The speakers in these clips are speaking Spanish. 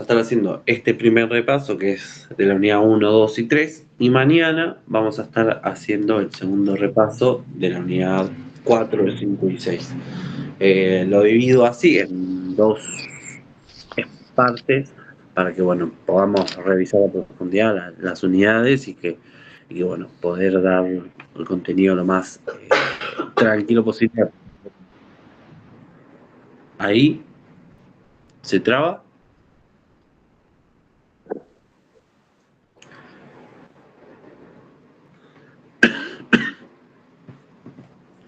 a estar haciendo este primer repaso que es de la unidad 1, 2 y 3 y mañana vamos a estar haciendo el segundo repaso de la unidad 4, 5 y 6. Lo divido así en dos partes para que bueno, podamos revisar a profundidad las unidades y que bueno, poder dar el contenido lo más tranquilo posible. Ahí se traba.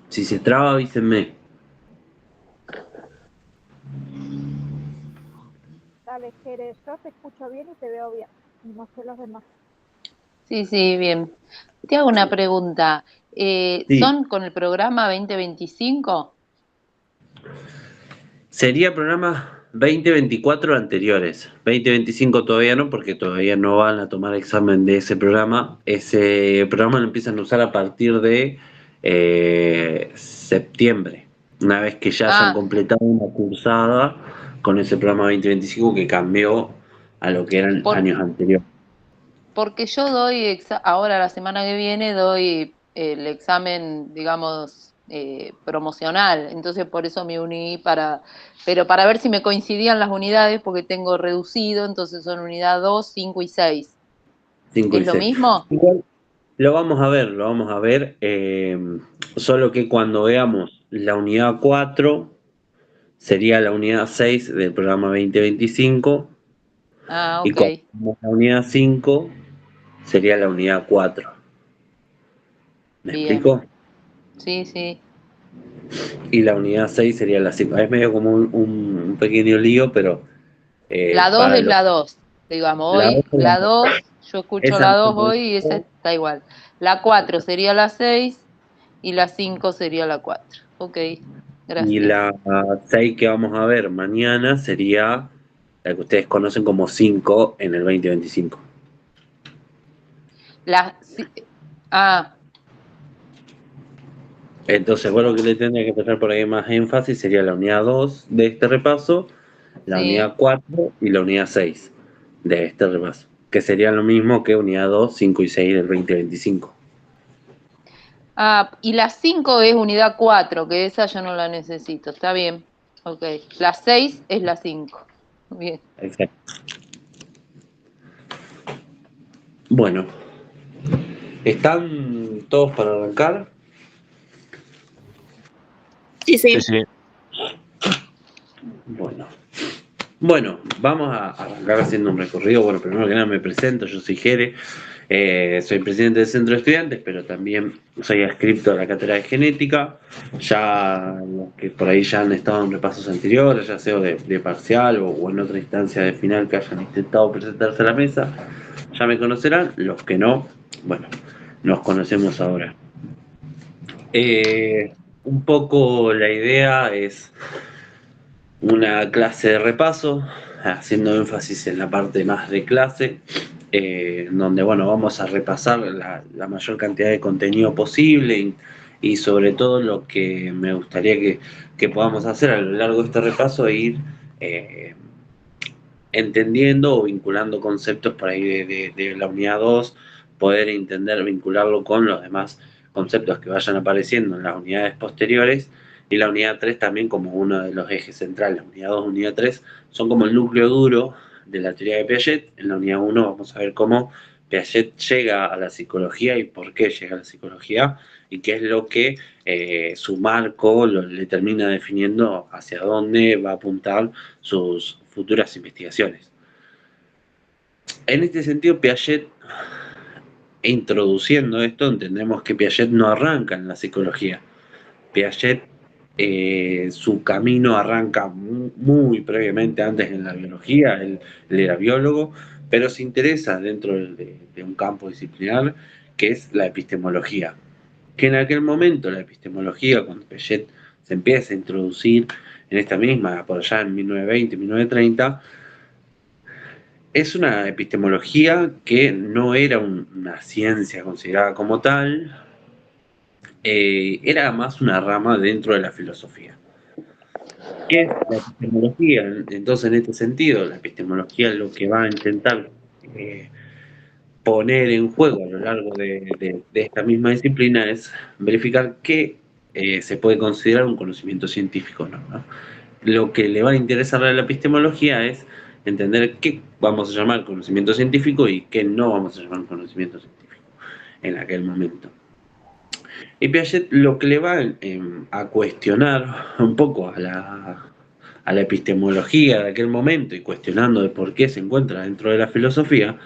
Si se traba, avísenme. Dale, Jerez, yo te escucho bien y te veo bien. Y no sé los demás. Sí, bien. Te hago una pregunta. Sí. ¿Son con el programa 2025? Sería programa 2024 anteriores. 2025 todavía no, porque todavía no van a tomar examen de ese programa. Ese programa lo empiezan a usar a partir de septiembre. Una vez que ya hayan completado una cursada con ese programa 2025 que cambió a lo que eran años anteriores. Porque yo doy, ahora la semana que viene, doy el examen, digamos, promocional. Entonces por eso me uní pero para ver si me coincidían las unidades, porque tengo reducido, entonces son unidad 2, 5 y 6. 5 y ¿Es lo 6. mismo? Igual, lo vamos a ver. Solo que cuando veamos la unidad 4, sería la unidad 6 del programa 2025. Ah, Y ok. cuando veamos la unidad 5, sería la unidad 4. ¿Me Bien. explico? Sí. Y la unidad 6 sería la 5. Es medio como un pequeño lío, pero... La 2 es la 2, digamos. Hoy la 2, yo escucho esa la no se 2 hoy y esa está igual. La 4 sería la 6 y la 5 sería la 4. Ok, gracias. Y la 6 que vamos a ver mañana sería la que ustedes conocen como 5 en el 2025. Entonces, bueno, lo que le tendría que pasar por ahí más énfasis sería la unidad 2 de este repaso, la unidad 4 y la unidad 6 de este repaso, que sería lo mismo que unidad 2, 5 y 6 del 2025. Y la 5 es unidad 4, que esa yo no la necesito, está bien. Ok, la 6 es la 5. Bien. Exacto. Bueno, ¿están todos para arrancar? Sí. Bueno, vamos a arrancar haciendo un recorrido. Bueno, primero que nada me presento, yo soy Jere, soy presidente del Centro de Estudiantes, pero también soy adscripto a la cátedra de genética. Ya los que por ahí ya han estado en repasos anteriores, ya sea de parcial o en otra instancia de final que hayan intentado presentarse a la mesa, ya me conocerán. Los que no, bueno, nos conocemos ahora. Un poco la idea es una clase de repaso, haciendo énfasis en la parte más de clase, donde bueno, vamos a repasar la mayor cantidad de contenido posible y sobre todo lo que me gustaría que podamos hacer a lo largo de este repaso es ir entendiendo o vinculando conceptos por ahí de la unidad 2, poder entender, vincularlo con los demás conceptos que vayan apareciendo en las unidades posteriores, y la unidad 3 también como uno de los ejes centrales. La unidad 2 y unidad 3 son como el núcleo duro de la teoría de Piaget. En la unidad 1 vamos a ver cómo Piaget llega a la psicología y por qué llega a la psicología y qué es lo que su marco le termina definiendo hacia dónde va a apuntar sus futuras investigaciones. En este sentido, Piaget, introduciendo esto, entendemos que Piaget no arranca en la psicología. Piaget, su camino arranca muy previamente, antes en la biología. Él era biólogo, pero se interesa dentro de un campo disciplinar que es la epistemología. Que en aquel momento la epistemología, cuando Piaget se empieza a introducir en esta misma, por allá en 1920, 1930, es una epistemología que no era una ciencia considerada como tal, era más una rama dentro de la filosofía. ¿Qué es la epistemología? Entonces, en este sentido, la epistemología lo que va a intentar poner en juego a lo largo de esta misma disciplina es verificar qué se puede considerar un conocimiento científico, ¿no? Lo que le va a interesar a la epistemología es entender qué vamos a llamar conocimiento científico y qué no vamos a llamar conocimiento científico en aquel momento. Y Piaget lo que le va a cuestionar un poco a la epistemología de aquel momento y cuestionando de por qué se encuentra dentro de la filosofía,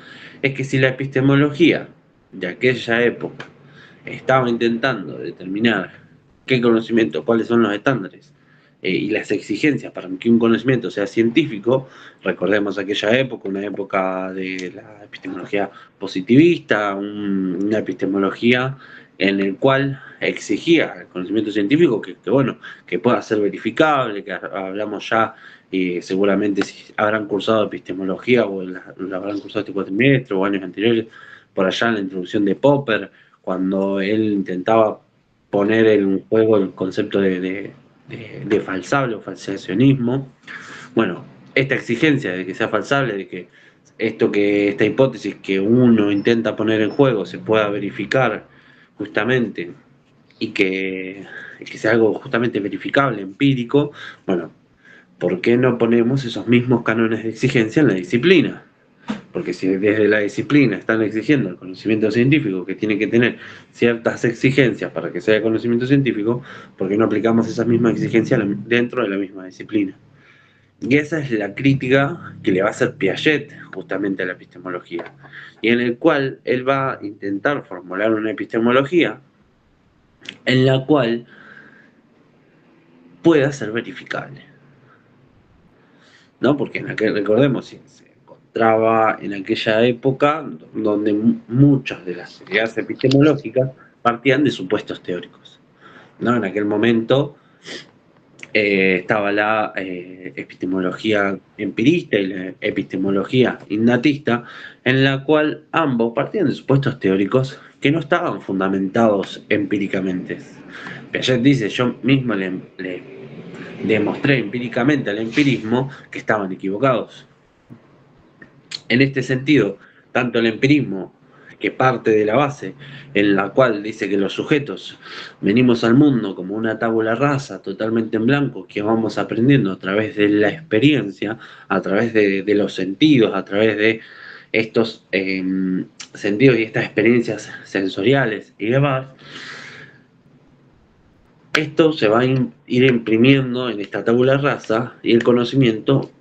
es que si la epistemología de aquella época estaba intentando determinar qué conocimiento, cuáles son los estándares y las exigencias para que un conocimiento sea científico, recordemos aquella época, una época de la epistemología positivista, una epistemología en el cual exigía el conocimiento científico bueno, que pueda ser verificable, que hablamos ya, y seguramente si habrán cursado epistemología o la habrán cursado este cuatrimestre o años anteriores, por allá en la introducción de Popper, cuando él intentaba poner en juego el concepto de falsable o falsacionismo. Bueno, esta exigencia de que sea falsable, de que esta hipótesis que uno intenta poner en juego se pueda verificar justamente y que sea algo justamente verificable, empírico, bueno, ¿por qué no ponemos esos mismos cánones de exigencia en la disciplina? Porque si desde la disciplina están exigiendo el conocimiento científico, que tiene que tener ciertas exigencias para que sea conocimiento científico, ¿por qué no aplicamos esas mismas exigencias dentro de la misma disciplina? Y esa es la crítica que le va a hacer Piaget justamente a la epistemología, y en el cual él va a intentar formular una epistemología en la cual pueda ser verificable, ¿no? Porque recordemos, se encontraba en aquella época donde muchas de las teorías epistemológicas partían de supuestos teóricos, ¿no? En aquel momento estaba la epistemología empirista y la epistemología innatista, en la cual ambos partían de supuestos teóricos que no estaban fundamentados empíricamente. Piaget dice, yo mismo le demostré empíricamente al empirismo que estaban equivocados. En este sentido, tanto el empirismo, que parte de la base en la cual dice que los sujetos venimos al mundo como una tabula rasa totalmente en blanco, que vamos aprendiendo a través de la experiencia, a través de los sentidos, a través de estos sentidos y estas experiencias sensoriales y demás, esto se va a ir imprimiendo en esta tabula rasa y el conocimiento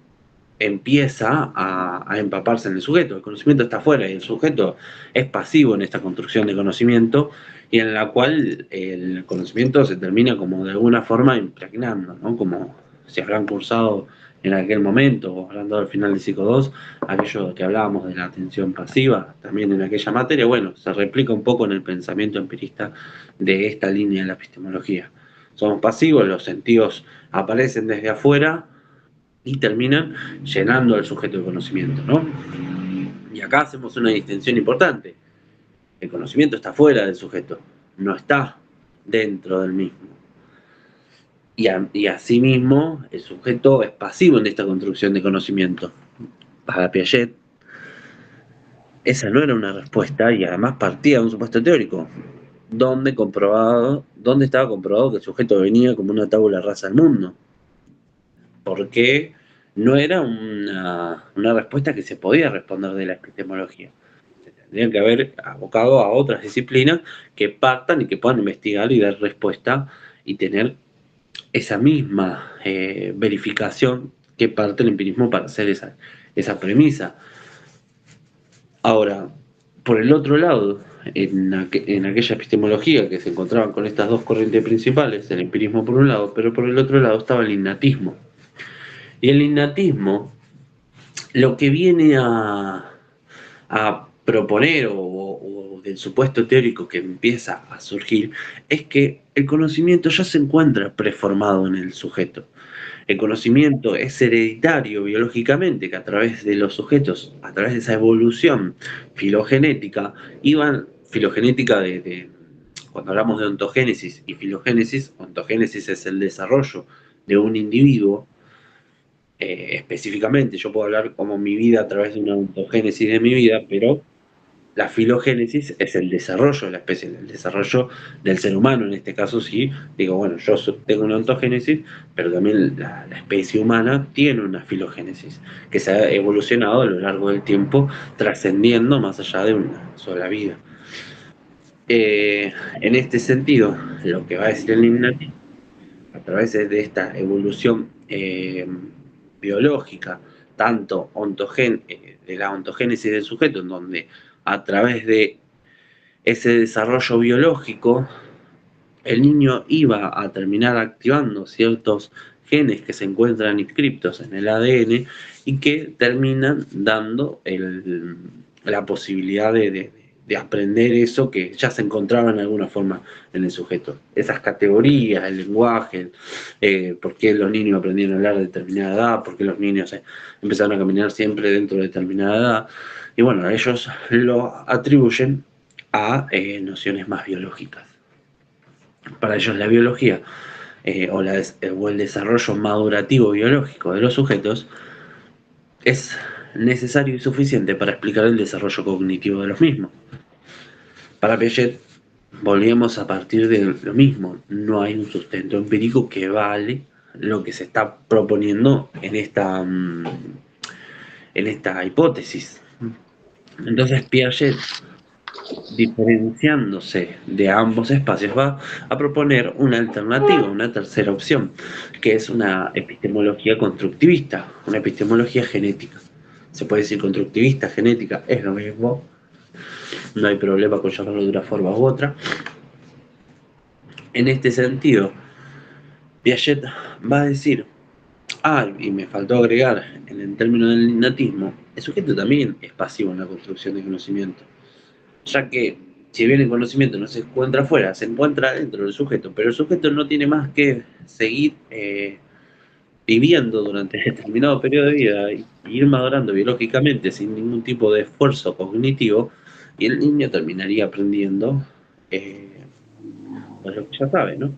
empieza a empaparse en el sujeto. El conocimiento está afuera y el sujeto es pasivo en esta construcción de conocimiento, y en la cual el conocimiento se termina como de alguna forma impregnando, ¿no? Como si habrán cursado en aquel momento, o hablando al final del Psico 2, aquello que hablábamos de la atención pasiva, también en aquella materia, bueno, se replica un poco en el pensamiento empirista de esta línea de la epistemología. Somos pasivos, los sentidos aparecen desde afuera y terminan llenando al sujeto de conocimiento, ¿no? Y acá hacemos una distinción importante. El conocimiento está fuera del sujeto, no está dentro del mismo. Y asimismo, el sujeto es pasivo en esta construcción de conocimiento. Para Piaget, esa no era una respuesta, y además partía de un supuesto teórico, donde estaba comprobado que el sujeto venía como una tabula rasa al mundo. Porque no era una respuesta que se podía responder de la epistemología. Se tendrían que haber abocado a otras disciplinas que partan y que puedan investigar y dar respuesta y tener esa misma verificación que parte el empirismo para hacer esa premisa. Ahora, por el otro lado, en aquella epistemología que se encontraban con estas dos corrientes principales, el empirismo por un lado, pero por el otro lado estaba el innatismo. Y el innatismo lo que viene a proponer, o del supuesto teórico que empieza a surgir, es que el conocimiento ya se encuentra preformado en el sujeto. El conocimiento es hereditario biológicamente, que a través de los sujetos, a través de esa evolución filogenética, filogenética cuando hablamos de ontogénesis y filogénesis, ontogénesis es el desarrollo de un individuo, específicamente, yo puedo hablar como mi vida a través de una ontogénesis de mi vida, pero la filogénesis es el desarrollo de la especie, el desarrollo del ser humano. En este caso, sí, digo, bueno, yo tengo una ontogénesis, pero también la especie humana tiene una filogénesis que se ha evolucionado a lo largo del tiempo, trascendiendo más allá de una sola vida. En este sentido, lo que va a decir el Lignati, a través de esta evolución biológica, tanto de la ontogénesis del sujeto, en donde a través de ese desarrollo biológico, el niño iba a terminar activando ciertos genes que se encuentran inscriptos en el ADN y que terminan dando la posibilidad de aprender eso que ya se encontraba en alguna forma en el sujeto. Esas categorías, el lenguaje, por qué los niños aprendieron a hablar a determinada edad, por qué los niños empezaron a caminar siempre dentro de determinada edad. Y bueno, ellos lo atribuyen a nociones más biológicas. Para ellos la biología o el desarrollo madurativo biológico de los sujetos es necesario y suficiente para explicar el desarrollo cognitivo de los mismos. Para Piaget, volvemos a partir de lo mismo. No hay un sustento empírico que vale lo que se está proponiendo en esta hipótesis. Entonces Piaget, diferenciándose de ambos espacios, va a proponer una alternativa, una tercera opción, que es una epistemología constructivista, una epistemología genética. Se puede decir constructivista, genética, es lo mismo, no hay problema con llamarlo de una forma u otra. En este sentido, Piaget va a decir, y me faltó agregar, en el término del innatismo, el sujeto también es pasivo en la construcción de conocimiento, ya que si bien el conocimiento no se encuentra afuera, se encuentra dentro del sujeto, pero el sujeto no tiene más que seguir viviendo durante determinado periodo de vida y ir madurando biológicamente sin ningún tipo de esfuerzo cognitivo, y el niño terminaría aprendiendo pues lo que ya sabe, ¿no?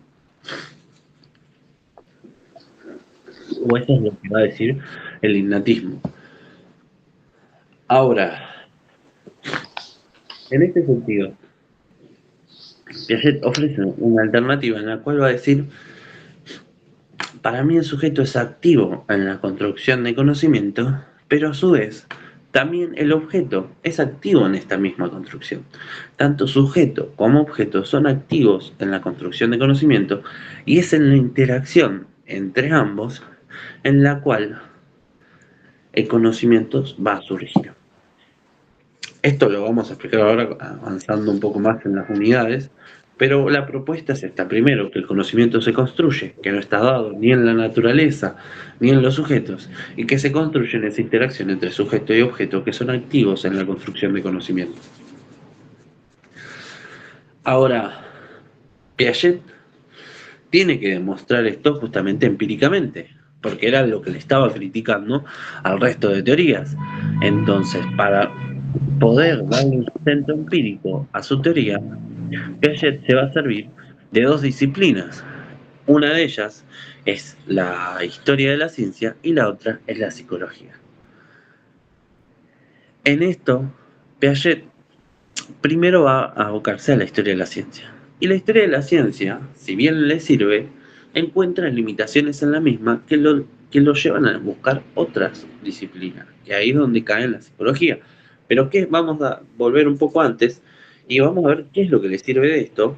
O eso es lo que va a decir el innatismo. Ahora, en este sentido, Piaget ofrece una alternativa en la cual va a decir: para mí el sujeto es activo en la construcción de conocimiento, pero a su vez también el objeto es activo en esta misma construcción. Tanto sujeto como objeto son activos en la construcción de conocimiento y es en la interacción entre ambos en la cual el conocimiento va a surgir. Esto lo vamos a explicar ahora avanzando un poco más en las unidades, pero la propuesta es esta. Primero, que el conocimiento se construye, que no está dado ni en la naturaleza ni en los sujetos, y que se construye en esa interacción entre sujeto y objeto que son activos en la construcción de conocimiento. Ahora, Piaget tiene que demostrar esto justamente empíricamente, porque era lo que le estaba criticando al resto de teorías. Entonces, para poder darle un sustento empírico a su teoría, Piaget se va a servir de dos disciplinas. Una de ellas es la historia de la ciencia y la otra es la psicología. En esto, Piaget primero va a abocarse a la historia de la ciencia. Y la historia de la ciencia, si bien le sirve, encuentra limitaciones en la misma que lo llevan a buscar otras disciplinas, y ahí es donde cae en la psicología. Pero vamos a volver un poco antes y vamos a ver qué es lo que le sirve de esto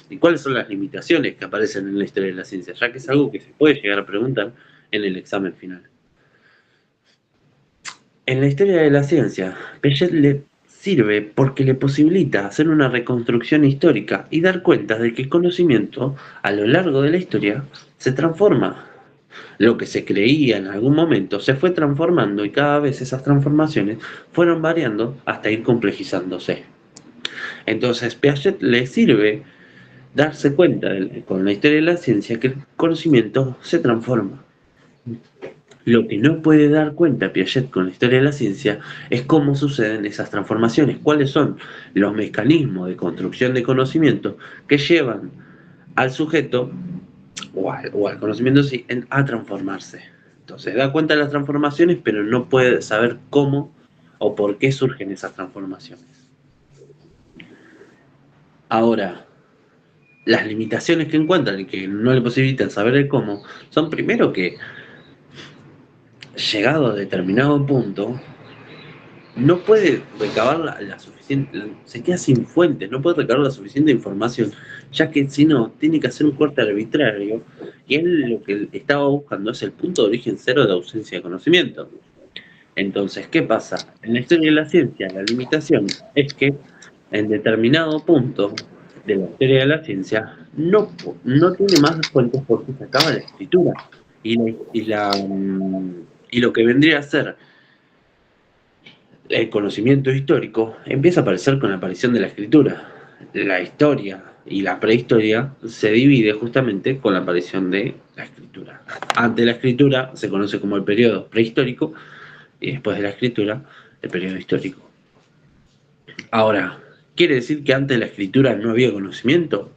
y cuáles son las limitaciones que aparecen en la historia de la ciencia, ya que es algo que se puede llegar a preguntar en el examen final. En la historia de la ciencia, Piaget le sirve porque le posibilita hacer una reconstrucción histórica y dar cuenta de que el conocimiento, a lo largo de la historia, se transforma. Lo que se creía en algún momento se fue transformando y cada vez esas transformaciones fueron variando hasta ir complejizándose. Entonces, Piaget le sirve darse cuenta con la historia de la ciencia que el conocimiento se transforma. Lo que no puede dar cuenta Piaget con la historia de la ciencia es cómo suceden esas transformaciones, cuáles son los mecanismos de construcción de conocimiento que llevan al sujeto o al conocimiento a transformarse. Se da cuenta de las transformaciones, pero no puede saber cómo o por qué surgen esas transformaciones. Ahora, las limitaciones que encuentran y que no le posibilitan saber el cómo son primero que, llegado a determinado punto, no puede recabar la suficiente, se queda sin fuentes, no puede recabar la suficiente información, ya que si no, tiene que hacer un corte arbitrario, y él lo que estaba buscando es el punto de origen cero de ausencia de conocimiento. Entonces, ¿qué pasa? En la historia de la ciencia, la limitación es que en determinado punto de la historia de la ciencia no tiene más fuentes porque se acaba la escritura. Y lo que vendría a ser el conocimiento histórico empieza a aparecer con la aparición de la escritura. La historia y la prehistoria se divide justamente con la aparición de la escritura. Antes de la escritura se conoce como el periodo prehistórico y después de la escritura el periodo histórico. Ahora, ¿quiere decir que antes de la escritura no había conocimiento?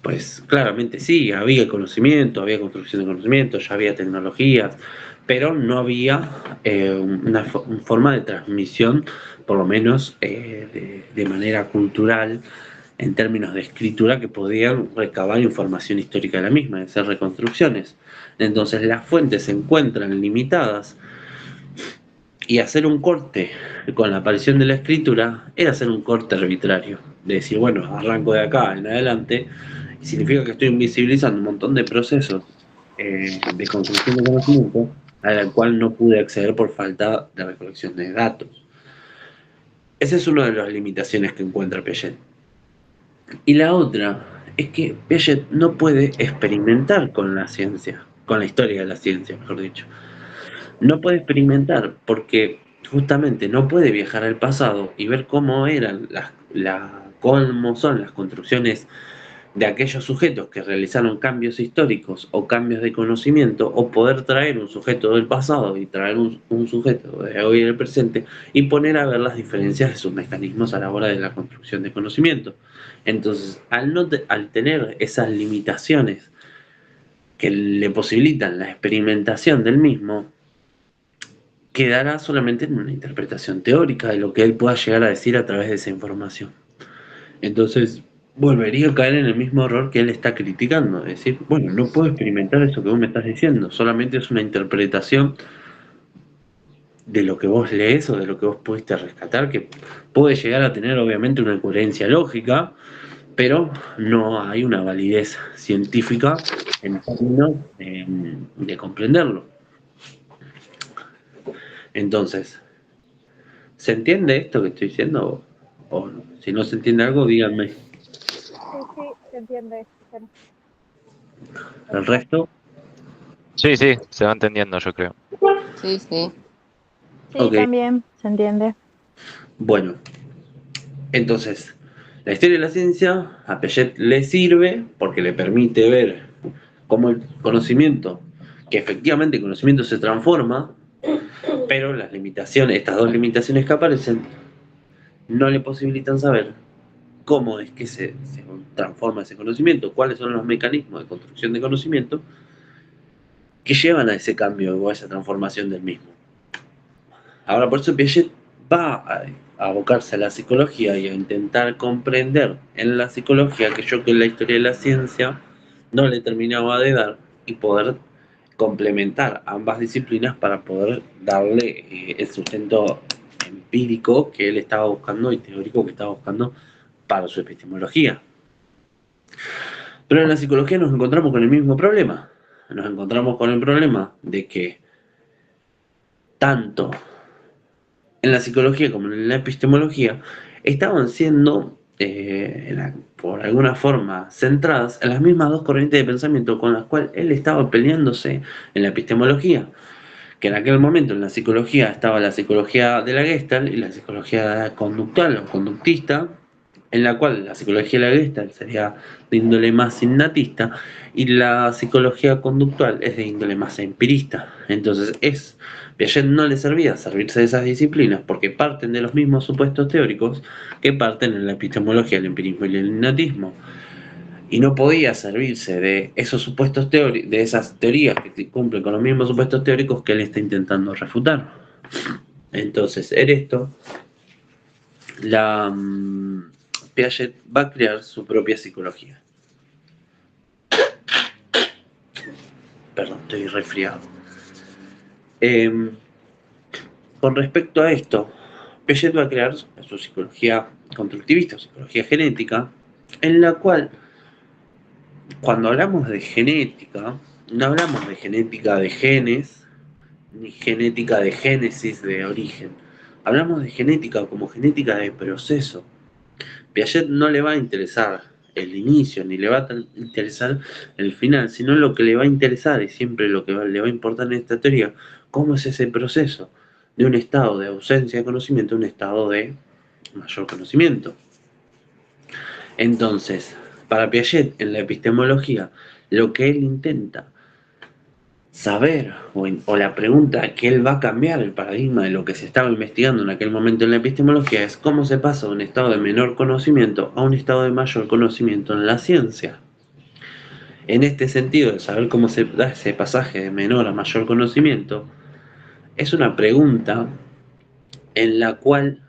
Pues claramente sí, había conocimiento, había construcción de conocimiento, ya había tecnologías, pero no había una forma de transmisión, por lo menos de manera cultural, en términos de escritura, que podían recabar información histórica de la misma, de hacer reconstrucciones. Entonces las fuentes se encuentran limitadas y hacer un corte con la aparición de la escritura era hacer un corte arbitrario, de decir, bueno, arranco de acá en adelante, y significa que estoy invisibilizando un montón de procesos de construcción de conocimiento a la cual no pude acceder por falta de recolección de datos. Esa es una de las limitaciones que encuentra Piaget. Y la otra es que Piaget no puede experimentar con la ciencia, con la historia de la ciencia, mejor dicho. No puede experimentar porque justamente no puede viajar al pasado y ver cómo eran cómo son las construcciones de aquellos sujetos que realizaron cambios históricos o cambios de conocimiento, o poder traer un sujeto del pasado y traer un sujeto de hoy en el presente y poner a ver las diferencias de sus mecanismos a la hora de la construcción de conocimiento. Entonces, al tener esas limitaciones que le posibilitan la experimentación del mismo, quedará solamente en una interpretación teórica de lo que él pueda llegar a decir a través de esa información. Entonces, volvería a caer en el mismo error que él está criticando, es decir, bueno, no puedo experimentar eso que vos me estás diciendo, solamente es una interpretación de lo que vos lees o de lo que vos pudiste rescatar, que puede llegar a tener obviamente una coherencia lógica, pero no hay una validez científica en términos de comprenderlo. Entonces, ¿se entiende esto que estoy diciendo? O no? Si no se entiende algo, díganme. Sí, se entiende. ¿El resto? Sí, se va entendiendo, yo creo. Sí. Sí, Ok. también se entiende. Bueno, entonces, la historia de la ciencia a Piaget le sirve porque le permite ver cómo el conocimiento, que efectivamente el conocimiento se transforma, pero las limitaciones, estas dos limitaciones que aparecen, no le posibilitan saber cómo es que se transforma ese conocimiento, cuáles son los mecanismos de construcción de conocimiento que llevan a ese cambio o a esa transformación del mismo. Ahora, por eso Piaget va a abocarse a la psicología y a intentar comprender en la psicología aquello que en la historia de la ciencia no le terminaba de dar y poder complementar ambas disciplinas para poder darle el sustento empírico que él estaba buscando y teórico que estaba buscando para su epistemología. Pero en la psicología nos encontramos con el mismo problema. Nos encontramos con el problema de que tanto en la psicología como en la epistemología estaban siendo, por alguna forma, centradas en las mismas dos corrientes de pensamiento con las cuales él estaba peleándose en la epistemología. Que en aquel momento en la psicología estaba la psicología de la Gestalt y la psicología conductual o conductista, en la cual la psicología de la Gestalt sería de índole más innatista y la psicología conductual es de índole más empirista. Entonces Piaget no le servía servirse de esas disciplinas porque parten de los mismos supuestos teóricos que parten en la epistemología, el empirismo y el innatismo. y no podía servirse de esos supuestos de esas teorías que cumplen con los mismos supuestos teóricos que él está intentando refutar. Entonces, en esto, Piaget va a crear su propia psicología. Perdón, estoy resfriado. Con respecto a esto, Piaget va a crear su psicología constructivista, psicología genética, en la cual, cuando hablamos de genética, no hablamos de genética de genes, ni genética de génesis de origen. Hablamos de genética como genética de proceso. Piaget no le va a interesar el inicio, ni le va a interesar el final, sino lo que le va a interesar, y siempre lo que le va a importar en esta teoría, cómo es ese proceso de un estado de ausencia de conocimiento a un estado de mayor conocimiento. Entonces, para Piaget, en la epistemología, lo que él intenta saber, o la pregunta que él va a cambiar el paradigma de lo que se estaba investigando en aquel momento en la epistemología, es cómo se pasa de un estado de menor conocimiento a un estado de mayor conocimiento en la ciencia. En este sentido, de saber cómo se da ese pasaje de menor a mayor conocimiento, es una pregunta en la cual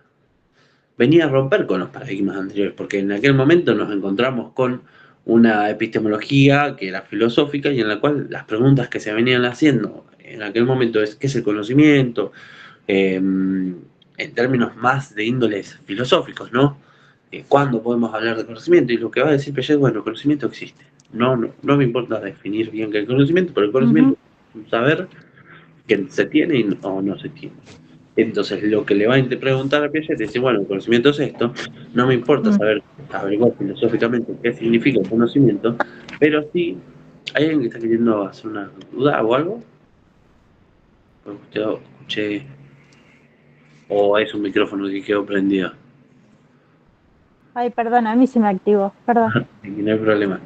venía a romper con los paradigmas anteriores, porque en aquel momento nos encontramos con una epistemología que era filosófica y en la cual las preguntas que se venían haciendo en aquel momento es ¿qué es el conocimiento? En términos más de índoles filosóficos, ¿no? ¿Cuándo podemos hablar de conocimiento? Y lo que va a decir Piaget, bueno, el conocimiento existe. No me importa definir bien qué es el conocimiento, pero el conocimiento es un saber que se tiene o no se tiene. Entonces, lo que le va a preguntar a Piaget es decir, bueno, el conocimiento es esto, no me importa saber, averiguar filosóficamente qué significa el conocimiento, pero sí, ¿hay alguien que está queriendo hacer una duda o algo? Porque escuché, o es un micrófono que quedó prendido. Ay, perdón, a mí se me activó, perdón. No hay problema.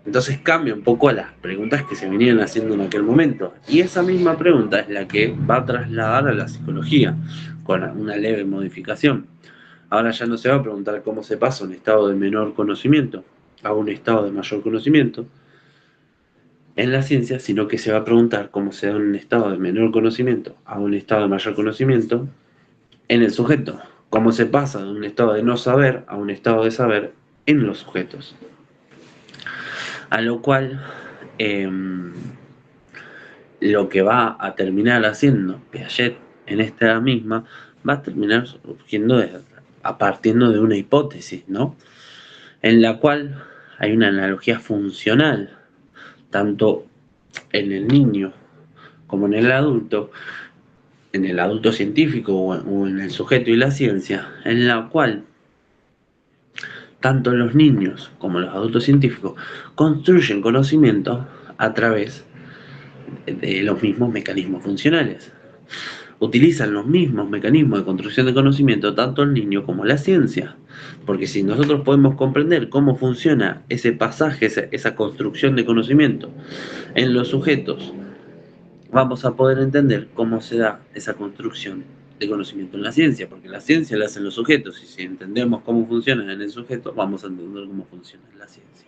Entonces cambia un poco a las preguntas que se venían haciendo en aquel momento. Y esa misma pregunta es la que va a trasladar a la psicología, con una leve modificación. Ahora ya no se va a preguntar cómo se pasa un estado de menor conocimiento a un estado de mayor conocimiento en la ciencia, sino que se va a preguntar cómo se da un estado de menor conocimiento a un estado de mayor conocimiento en el sujeto. Cómo se pasa de un estado de no saber a un estado de saber en los sujetos. A lo cual, lo que va a terminar haciendo Piaget en esta misma, va a terminar surgiendo partiendo de una hipótesis, ¿no? En la cual hay una analogía funcional, tanto en el niño como en el adulto científico o en el sujeto y la ciencia, en la cual tanto los niños como los adultos científicos construyen conocimiento a través de los mismos mecanismos funcionales. Utilizan los mismos mecanismos de construcción de conocimiento tanto el niño como la ciencia. Porque si nosotros podemos comprender cómo funciona ese pasaje, esa construcción de conocimiento en los sujetos, vamos a poder entender cómo se da esa construcción de conocimiento en la ciencia, porque la ciencia la hacen los sujetos, y si entendemos cómo funciona en el sujeto, vamos a entender cómo funciona en la ciencia.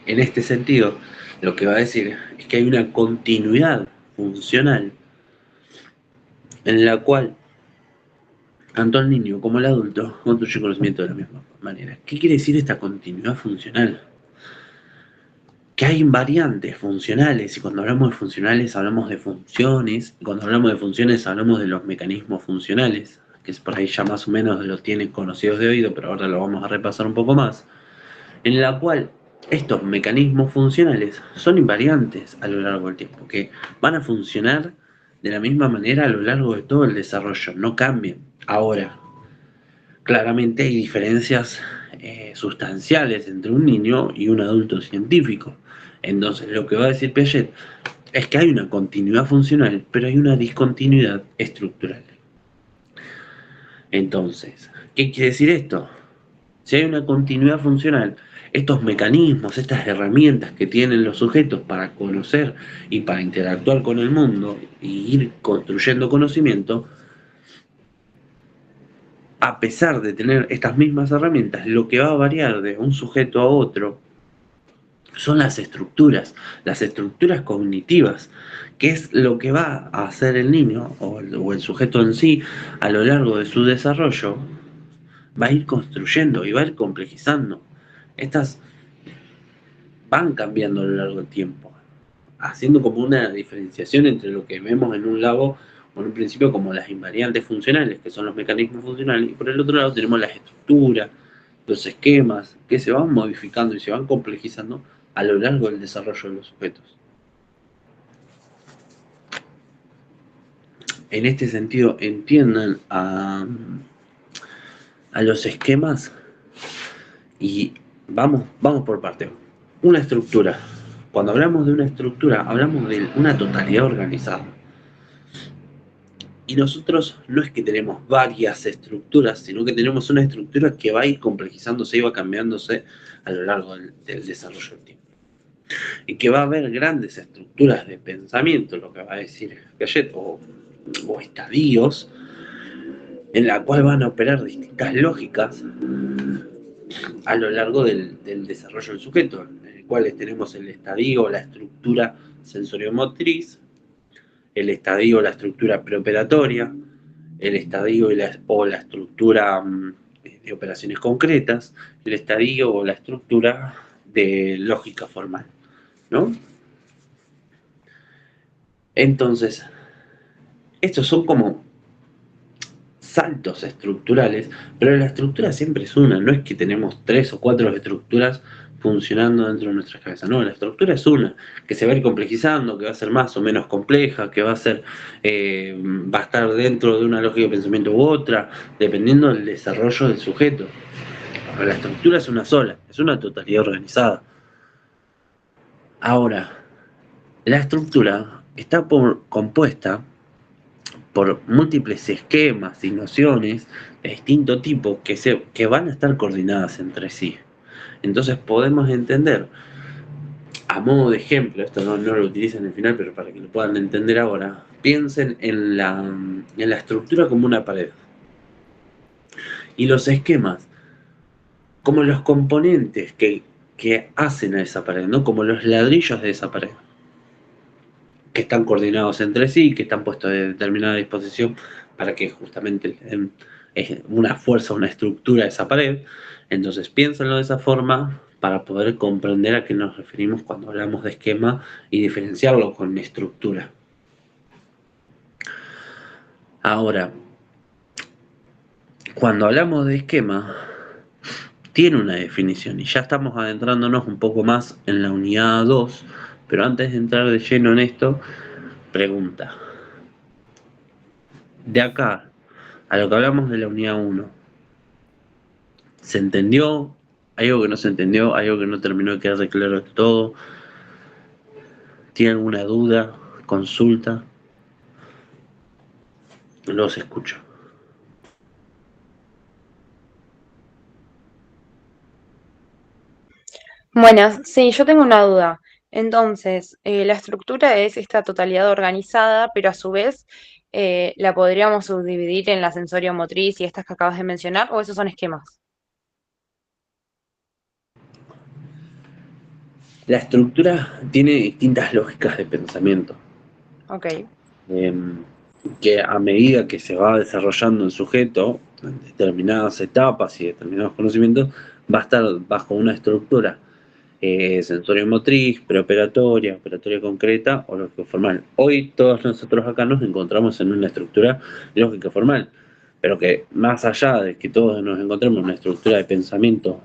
En este sentido, lo que va a decir es que hay una continuidad funcional en la cual tanto el niño como el adulto construyen conocimiento de la misma manera. ¿Qué quiere decir esta continuidad funcional? Que hay invariantes funcionales, y cuando hablamos de funcionales hablamos de funciones, y cuando hablamos de funciones hablamos de los mecanismos funcionales, que es por ahí ya más o menos los tienen conocidos de oído, pero ahora lo vamos a repasar un poco más, en la cual estos mecanismos funcionales son invariantes a lo largo del tiempo, que van a funcionar de la misma manera a lo largo de todo el desarrollo, no cambian. Ahora, claramente hay diferencias sustanciales entre un niño y un adulto científico. Entonces, lo que va a decir Piaget es que hay una continuidad funcional, pero hay una discontinuidad estructural. Entonces, ¿qué quiere decir esto? Si hay una continuidad funcional, estos mecanismos, estas herramientas que tienen los sujetos para conocer y para interactuar con el mundo y ir construyendo conocimiento, a pesar de tener estas mismas herramientas, lo que va a variar de un sujeto a otro son las estructuras cognitivas, que es lo que va a hacer el niño o el sujeto en sí a lo largo de su desarrollo, va a ir construyendo y va a ir complejizando. Estas van cambiando a lo largo del tiempo, haciendo como una diferenciación entre lo que vemos en un lado o en un principio como las invariantes funcionales, que son los mecanismos funcionales, y por el otro lado tenemos las estructuras, los esquemas, que se van modificando y se van complejizando a lo largo del desarrollo de los sujetos. En este sentido, entiendan a los esquemas y vamos por partes. Una estructura. Cuando hablamos de una estructura, hablamos de una totalidad organizada. Y nosotros no es que tenemos varias estructuras, sino que tenemos una estructura que va a ir complejizándose y va cambiándose a lo largo del desarrollo del tiempo. Y que va a haber grandes estructuras de pensamiento, lo que va a decir Piaget, o estadios, en la cual van a operar distintas lógicas a lo largo del desarrollo del sujeto, en el cual tenemos el estadio o la estructura sensoriomotriz, el estadio o la estructura preoperatoria, el estadio o la estructura de operaciones concretas, el estadio o la estructura de lógica formal, ¿no? Entonces, estos son como saltos estructurales, pero la estructura siempre es una, no es que tenemos 3 o 4 estructuras funcionando dentro de nuestra cabeza, no, la estructura es una, que se va a ir complejizando, que va a ser más o menos compleja, que va a ser, va a estar dentro de una lógica de pensamiento u otra, dependiendo del desarrollo del sujeto. Pero la estructura es una sola, es una totalidad organizada. Ahora, la estructura está compuesta por múltiples esquemas y nociones de distinto tipo que van a estar coordinadas entre sí. Entonces podemos entender, a modo de ejemplo, esto no lo utilicen en el final, pero para que lo puedan entender ahora, piensen en la estructura como una pared. Y los esquemas como los componentes que hacen a esa pared, ¿no? Como los ladrillos de esa pared, que están coordinados entre sí, que están puestos de determinada disposición para que justamente una fuerza, una estructura de esa pared. Entonces piénsenlo de esa forma para poder comprender a qué nos referimos cuando hablamos de esquema y diferenciarlo con estructura. Ahora, cuando hablamos de esquema, tiene una definición y ya estamos adentrándonos un poco más en la unidad 2, pero antes de entrar de lleno en esto, pregunta. De acá a lo que hablamos de la unidad 1, ¿se entendió? ¿Hay algo que no se entendió? ¿Hay algo que no terminó de quedar claro de todo? ¿Tiene alguna duda? ¿Consulta? Los escucho. Buenas, sí, yo tengo una duda. Entonces, la estructura es esta totalidad organizada, pero a su vez la podríamos subdividir en la sensorio motriz y estas que acabas de mencionar, o esos son esquemas. La estructura tiene distintas lógicas de pensamiento. Ok. Que a medida que se va desarrollando el sujeto, en determinadas etapas y determinados conocimientos, va a estar bajo una estructura sensorio motriz, preoperatoria, operatoria concreta o lógica formal. Hoy todos nosotros acá nos encontramos en una estructura lógica formal, pero que más allá de que todos nos encontremos en una estructura de pensamiento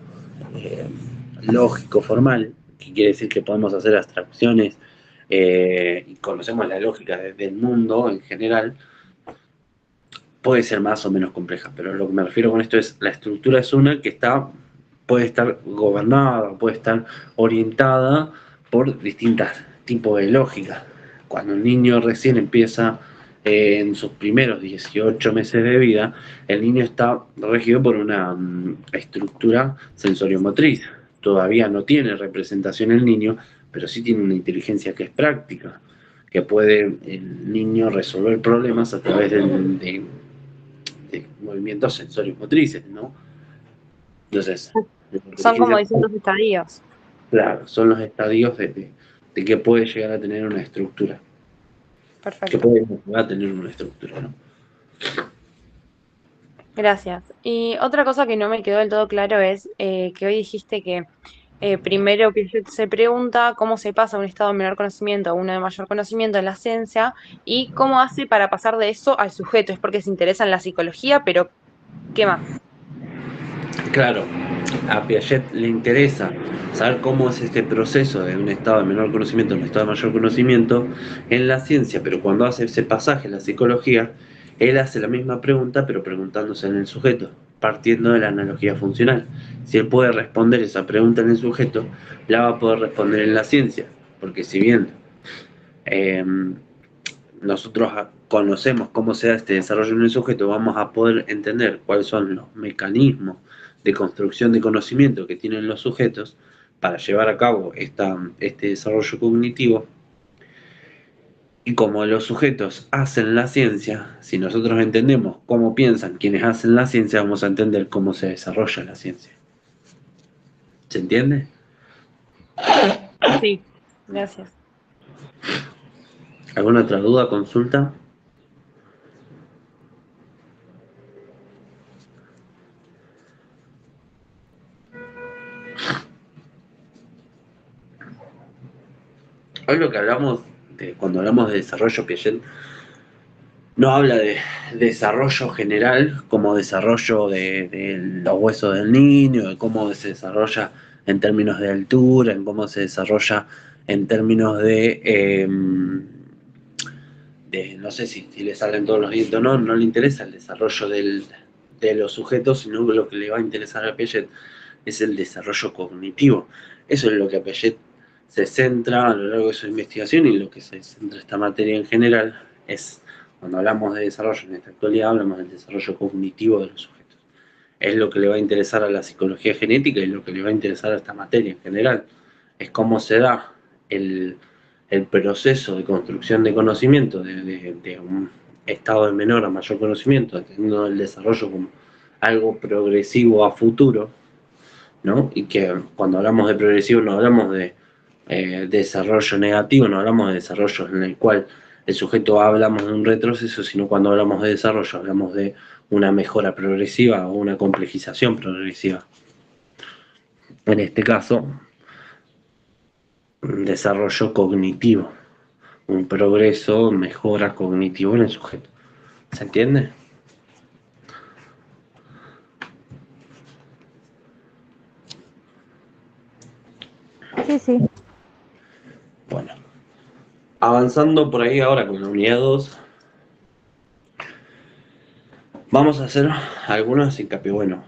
lógico formal, que quiere decir que podemos hacer abstracciones y conocemos la lógica del mundo en general, puede ser más o menos compleja, pero lo que me refiero con esto es, la estructura es una que puede estar gobernada, puede estar orientada por distintos tipos de lógica. Cuando un niño recién empieza en sus primeros 18 meses de vida, el niño está regido por una estructura sensoriomotriz. Todavía no tiene representación el niño, pero sí tiene una inteligencia que es práctica, que puede el niño resolver problemas a través de movimientos sensorios motrices, ¿no? Entonces, Son como distintos estadios. claro, son los estadios de que puede llegar a tener una estructura. Que Perfecto. puede llegar a tener una estructura, ¿no? Gracias. Y otra cosa que no me quedó del todo claro es que hoy dijiste que primero Piaget se pregunta cómo se pasa de un estado de menor conocimiento a uno de mayor conocimiento en la ciencia y cómo hace para pasar de eso al sujeto. Es porque se interesa en la psicología, pero ¿qué más? Claro, a Piaget le interesa saber cómo es este proceso de un estado de menor conocimiento a un estado de mayor conocimiento en la ciencia, pero cuando hace ese pasaje en la psicología, él hace la misma pregunta, pero preguntándose en el sujeto, partiendo de la analogía funcional. Si él puede responder esa pregunta en el sujeto, la va a poder responder en la ciencia, porque si bien nosotros conocemos cómo se da este desarrollo en el sujeto, vamos a poder entender cuáles son los mecanismos de construcción de conocimiento que tienen los sujetos para llevar a cabo este desarrollo cognitivo. Y como los sujetos hacen la ciencia, si nosotros entendemos cómo piensan quienes hacen la ciencia, vamos a entender cómo se desarrolla la ciencia. ¿Se entiende? Sí, gracias. ¿Alguna otra duda, consulta? Hoy lo que hablamos, cuando hablamos de desarrollo, Piaget no habla de desarrollo general como desarrollo de los huesos del niño, de cómo se desarrolla en términos de altura, en cómo se desarrolla en términos de no sé si le salen todos los dientes o no, no le interesa el desarrollo de los sujetos, sino que lo que le va a interesar a Piaget es el desarrollo cognitivo. Eso es lo que a Piaget se centra a lo largo de su investigación y lo que se centra esta materia en general es, cuando hablamos de desarrollo en esta actualidad, hablamos del desarrollo cognitivo de los sujetos. Es lo que le va a interesar a la psicología genética y lo que le va a interesar a esta materia en general. Es cómo se da el proceso de construcción de conocimiento de un estado de menor a mayor conocimiento, teniendo el desarrollo como algo progresivo a futuro, ¿no? Y que cuando hablamos de progresivo no hablamos de desarrollo negativo, no hablamos de desarrollo en el cual el sujeto hablamos de un retroceso, sino cuando hablamos de desarrollo hablamos de una mejora progresiva o una complejización progresiva. En este caso, un desarrollo cognitivo, un progreso, mejora cognitivo en el sujeto. ¿Se entiende? Sí, sí. Bueno, avanzando por ahí ahora con la unidad 2, vamos a hacer algunos hincapié. Bueno,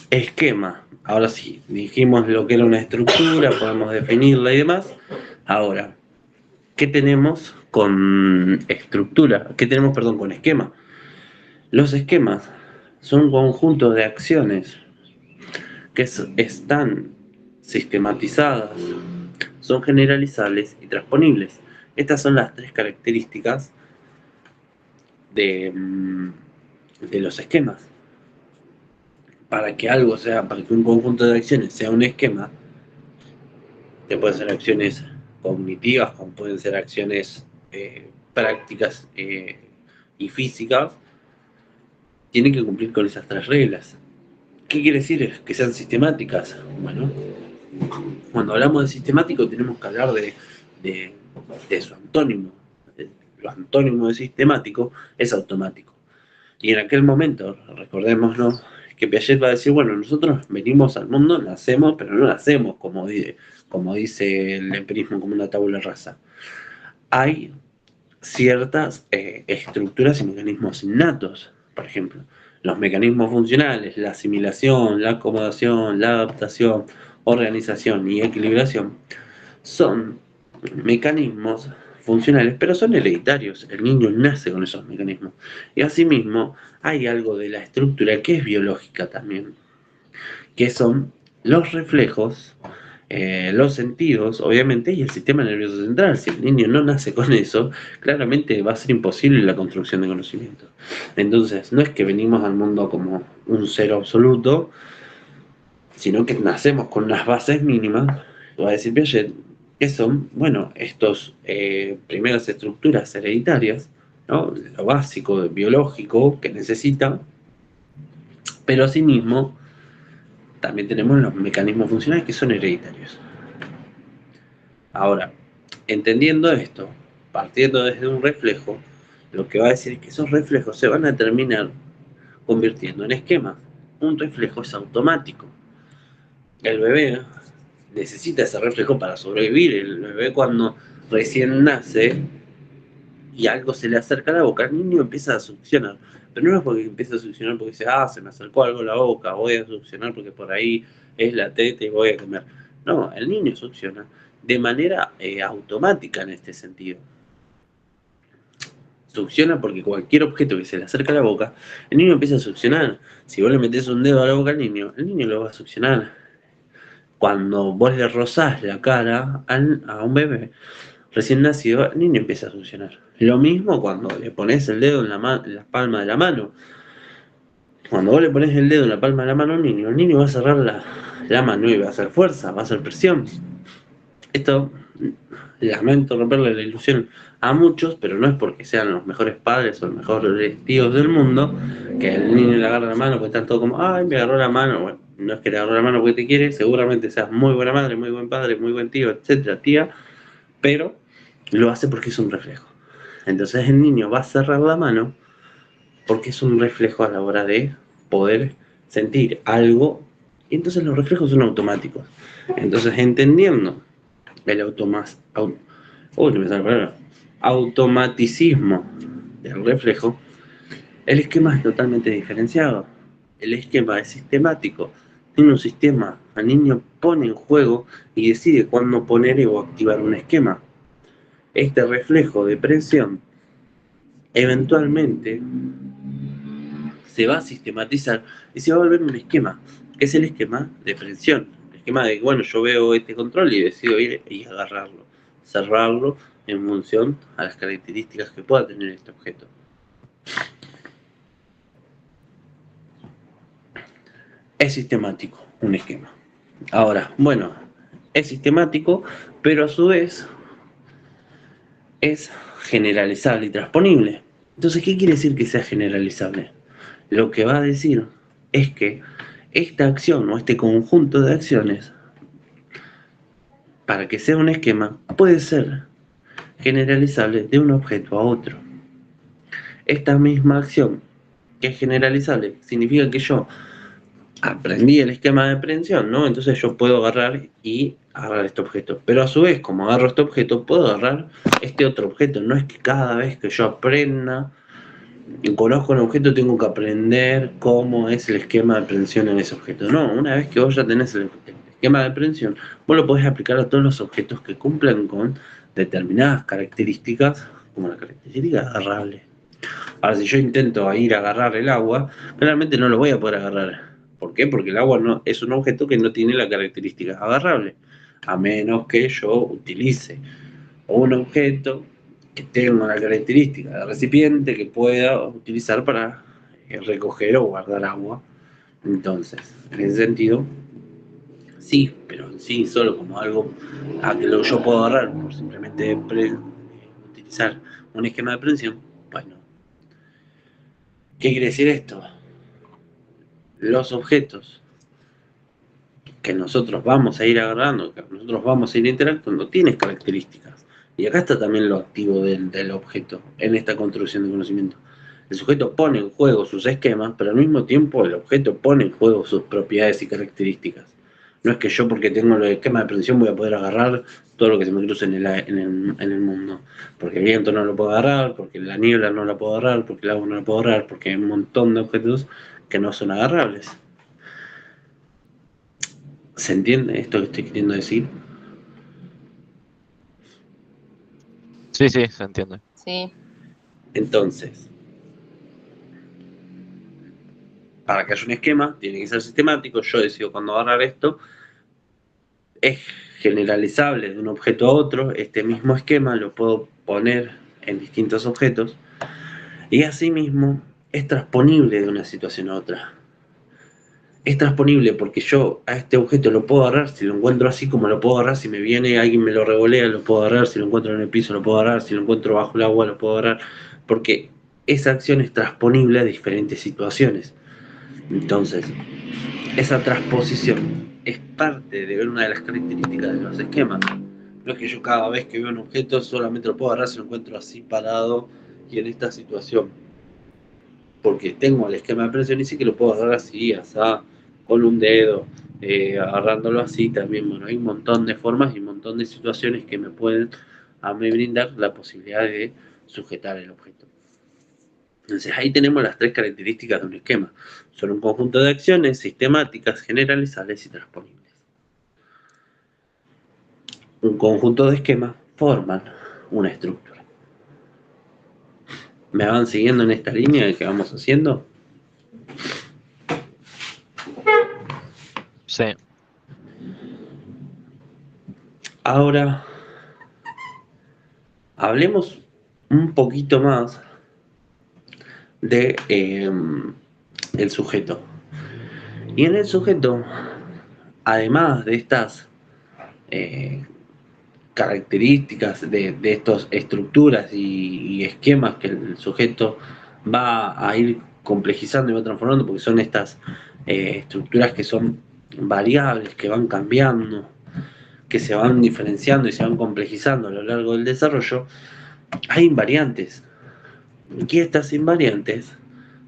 esquema. Ahora sí, dijimos lo que era una estructura, podemos definirla y demás. Ahora, ¿qué tenemos con estructura? ¿Qué tenemos, perdón, con esquema? Los esquemas son un conjunto de acciones que están sistematizadas, son generalizables y transponibles. Estas son las tres características de los esquemas. Para que algo sea, para que un conjunto de acciones sea un esquema, que pueden ser acciones cognitivas, como pueden ser acciones prácticas y físicas, tienen que cumplir con esas tres reglas. ¿Qué quiere decir? Que sean sistemáticas. Bueno, cuando hablamos de sistemático tenemos que hablar de su antónimo. Lo antónimo de sistemático es automático. Y en aquel momento, recordémonos que Piaget va a decir, bueno, nosotros venimos al mundo, nacemos, pero no nacemos como dice el empirismo como una tabula rasa. Hay ciertas estructuras y mecanismos innatos, por ejemplo, los mecanismos funcionales, la asimilación, la acomodación, la adaptación, organización y equilibración, son mecanismos funcionales, pero son hereditarios. El niño nace con esos mecanismos. Y asimismo, hay algo de la estructura que es biológica también, que son los reflejos los sentidos, obviamente, y el sistema nervioso central. Si el niño no nace con eso, claramente va a ser imposible la construcción de conocimiento. Entonces, no es que venimos al mundo como un cero absoluto, sino que nacemos con unas bases mínimas. Va a decir Piaget, que son, bueno, estos primeras estructuras hereditarias, ¿no? Lo básico, biológico que necesita, pero asimismo también tenemos los mecanismos funcionales que son hereditarios. Ahora, entendiendo esto, partiendo desde un reflejo, lo que va a decir es que esos reflejos se van a terminar convirtiendo en esquemas. Un reflejo es automático. El bebé necesita ese reflejo para sobrevivir. El bebé cuando recién nace y algo se le acerca a la boca, el niño empieza a succionar. Pero no es porque empieza a succionar porque dice, se me acercó algo a la boca, voy a succionar porque por ahí es la teta y voy a comer. No, el niño succiona de manera automática en este sentido. Succiona porque cualquier objeto que se le acerca a la boca, el niño empieza a succionar. Si vos le metés un dedo a la boca al niño, el niño lo va a succionar. Cuando vos le rozás la cara a un bebé recién nacido, el niño empieza a succionar. Lo mismo cuando le pones el dedo en la palma de la mano. Cuando vos le pones el dedo en la palma de la mano a un niño, el niño va a cerrar la mano y va a hacer fuerza, va a hacer presión. Esto, lamento romperle la ilusión a muchos, pero no es porque sean los mejores padres o los mejores tíos del mundo, que el niño le agarra la mano, porque están todos como, ay, me agarró la mano. Bueno, no es que le agarró la mano porque te quiere, seguramente seas muy buena madre, muy buen padre, muy buen tío, etcétera, tía, pero lo hace porque es un reflejo. Entonces el niño va a cerrar la mano porque es un reflejo a la hora de poder sentir algo, y entonces los reflejos son automáticos. Entonces, entendiendo el automaticismo del reflejo, el esquema es totalmente diferenciado. El esquema es sistemático. Tiene un sistema. El niño pone en juego y decide cuándo poner o activar un esquema. Este reflejo de presión eventualmente se va a sistematizar y se va a volver un esquema, que es el esquema de presión. El esquema de, bueno, yo veo este control y decido ir y agarrarlo, cerrarlo en función a las características que pueda tener este objeto. Es sistemático, un esquema. Ahora, bueno, es sistemático, pero a su vez es generalizable y transponible. Entonces, ¿qué quiere decir que sea generalizable? Lo que va a decir es que esta acción o este conjunto de acciones, para que sea un esquema, puede ser generalizable de un objeto a otro. Esta misma acción, que es generalizable, significa que yo aprendí el esquema de aprehensión, ¿no? Entonces yo puedo agarrar este objeto. Pero a su vez, como agarro este objeto, puedo agarrar este otro objeto. No es que cada vez que yo aprenda y conozco un objeto tengo que aprender cómo es el esquema de aprehensión en ese objeto. No, una vez que vos ya tenés el esquema de aprehensión, vos lo podés aplicar a todos los objetos que cumplan con determinadas características, como la característica agarrable. Ahora, si yo intento ir a agarrar el agua, claramente no lo voy a poder agarrar. ¿Por qué? Porque el agua no, es un objeto que no tiene la característica agarrable, a menos que yo utilice un objeto que tenga la característica de recipiente que pueda utilizar para recoger o guardar agua. Entonces, en ese sentido, sí, pero en sí solo como algo a que yo puedo agarrar por simplemente utilizar un esquema de aprehensión, bueno. ¿Qué quiere decir esto? Los objetos que nosotros vamos a ir agarrando, que nosotros vamos a ir interactuando, tienen características. Y acá está también lo activo del objeto en esta construcción de conocimiento. El sujeto pone en juego sus esquemas, pero al mismo tiempo el objeto pone en juego sus propiedades y características. No es que yo, porque tengo los esquemas de precisión, voy a poder agarrar todo lo que se me cruce en el mundo. Porque el viento no lo puedo agarrar, porque la niebla no la puedo agarrar, porque el agua no la puedo agarrar, porque hay un montón de objetos que no son agarrables. ¿Se entiende esto que estoy queriendo decir? Sí, sí, se entiende. Sí. Entonces, para que haya un esquema, tiene que ser sistemático. Yo decido cuándo agarrar esto. es generalizable de un objeto a otro. Este mismo esquema lo puedo poner en distintos objetos y asimismo es transponible de una situación a otra. Es transponible porque yo a este objeto lo puedo agarrar si lo encuentro así, como lo puedo agarrar si me viene alguien me lo revolea, lo puedo agarrar, si lo encuentro en el piso lo puedo agarrar, si lo encuentro bajo el agua lo puedo agarrar, porque esa acción es transponible a diferentes situaciones. Entonces, esa transposición es parte de una de las características de los esquemas. No es que yo cada vez que veo un objeto solamente lo puedo agarrar si lo encuentro así parado y en esta situación, porque tengo el esquema de presión y sí que lo puedo agarrar así, asá, con un dedo, agarrándolo así también. Bueno, hay un montón de formas y un montón de situaciones que me pueden a mí brindar la posibilidad de sujetar el objeto. Entonces ahí tenemos las tres características de un esquema. Son un conjunto de acciones sistemáticas, generalizables y transponibles. Un conjunto de esquemas forman una estructura. ¿Me van siguiendo en esta línea que vamos haciendo? Sí. Ahora, hablemos un poquito más de el sujeto. Y en el sujeto, además de estas características de estas estructuras y esquemas que el sujeto va a ir complejizando y va transformando, porque son estas estructuras que son variables, que van cambiando, que se van diferenciando y se van complejizando a lo largo del desarrollo, hay invariantes. Y estas invariantes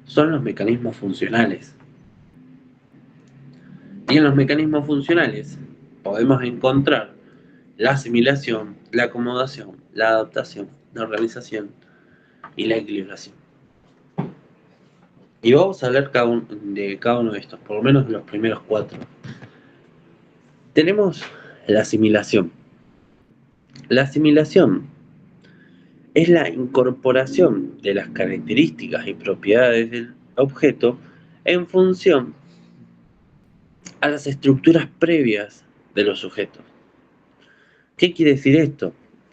son los mecanismos funcionales. Y en los mecanismos funcionales podemos encontrar la asimilación, la acomodación, la adaptación, la organización y la equilibración. Y vamos a hablar de cada uno de estos, por lo menos de los primeros 4. Tenemos la asimilación. La asimilación es la incorporación de las características y propiedades del objeto en función a las estructuras previas de los sujetos. ¿Qué quiere decir esto?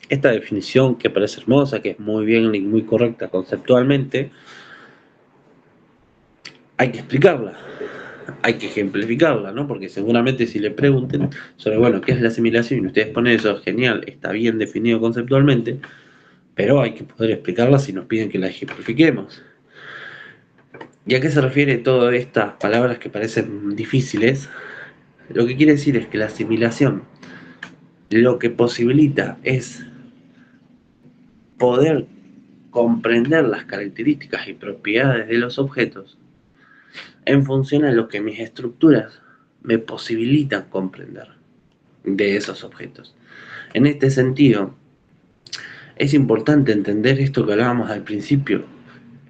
Esta definición que parece hermosa, que es muy bien y muy correcta conceptualmente, hay que explicarla, hay que ejemplificarla, ¿no? Porque seguramente si le pregunten sobre, bueno, ¿qué es la asimilación? Y ustedes ponen eso, genial, está bien definido conceptualmente, pero hay que poder explicarla si nos piden que la ejemplifiquemos. ¿Y a qué se refiere todas estas palabras que parecen difíciles? Lo que quiere decir es que la asimilación lo que posibilita es poder comprender las características y propiedades de los objetos en función a lo que mis estructuras me posibilitan comprender de esos objetos. En este sentido, es importante entender esto que hablábamos al principio.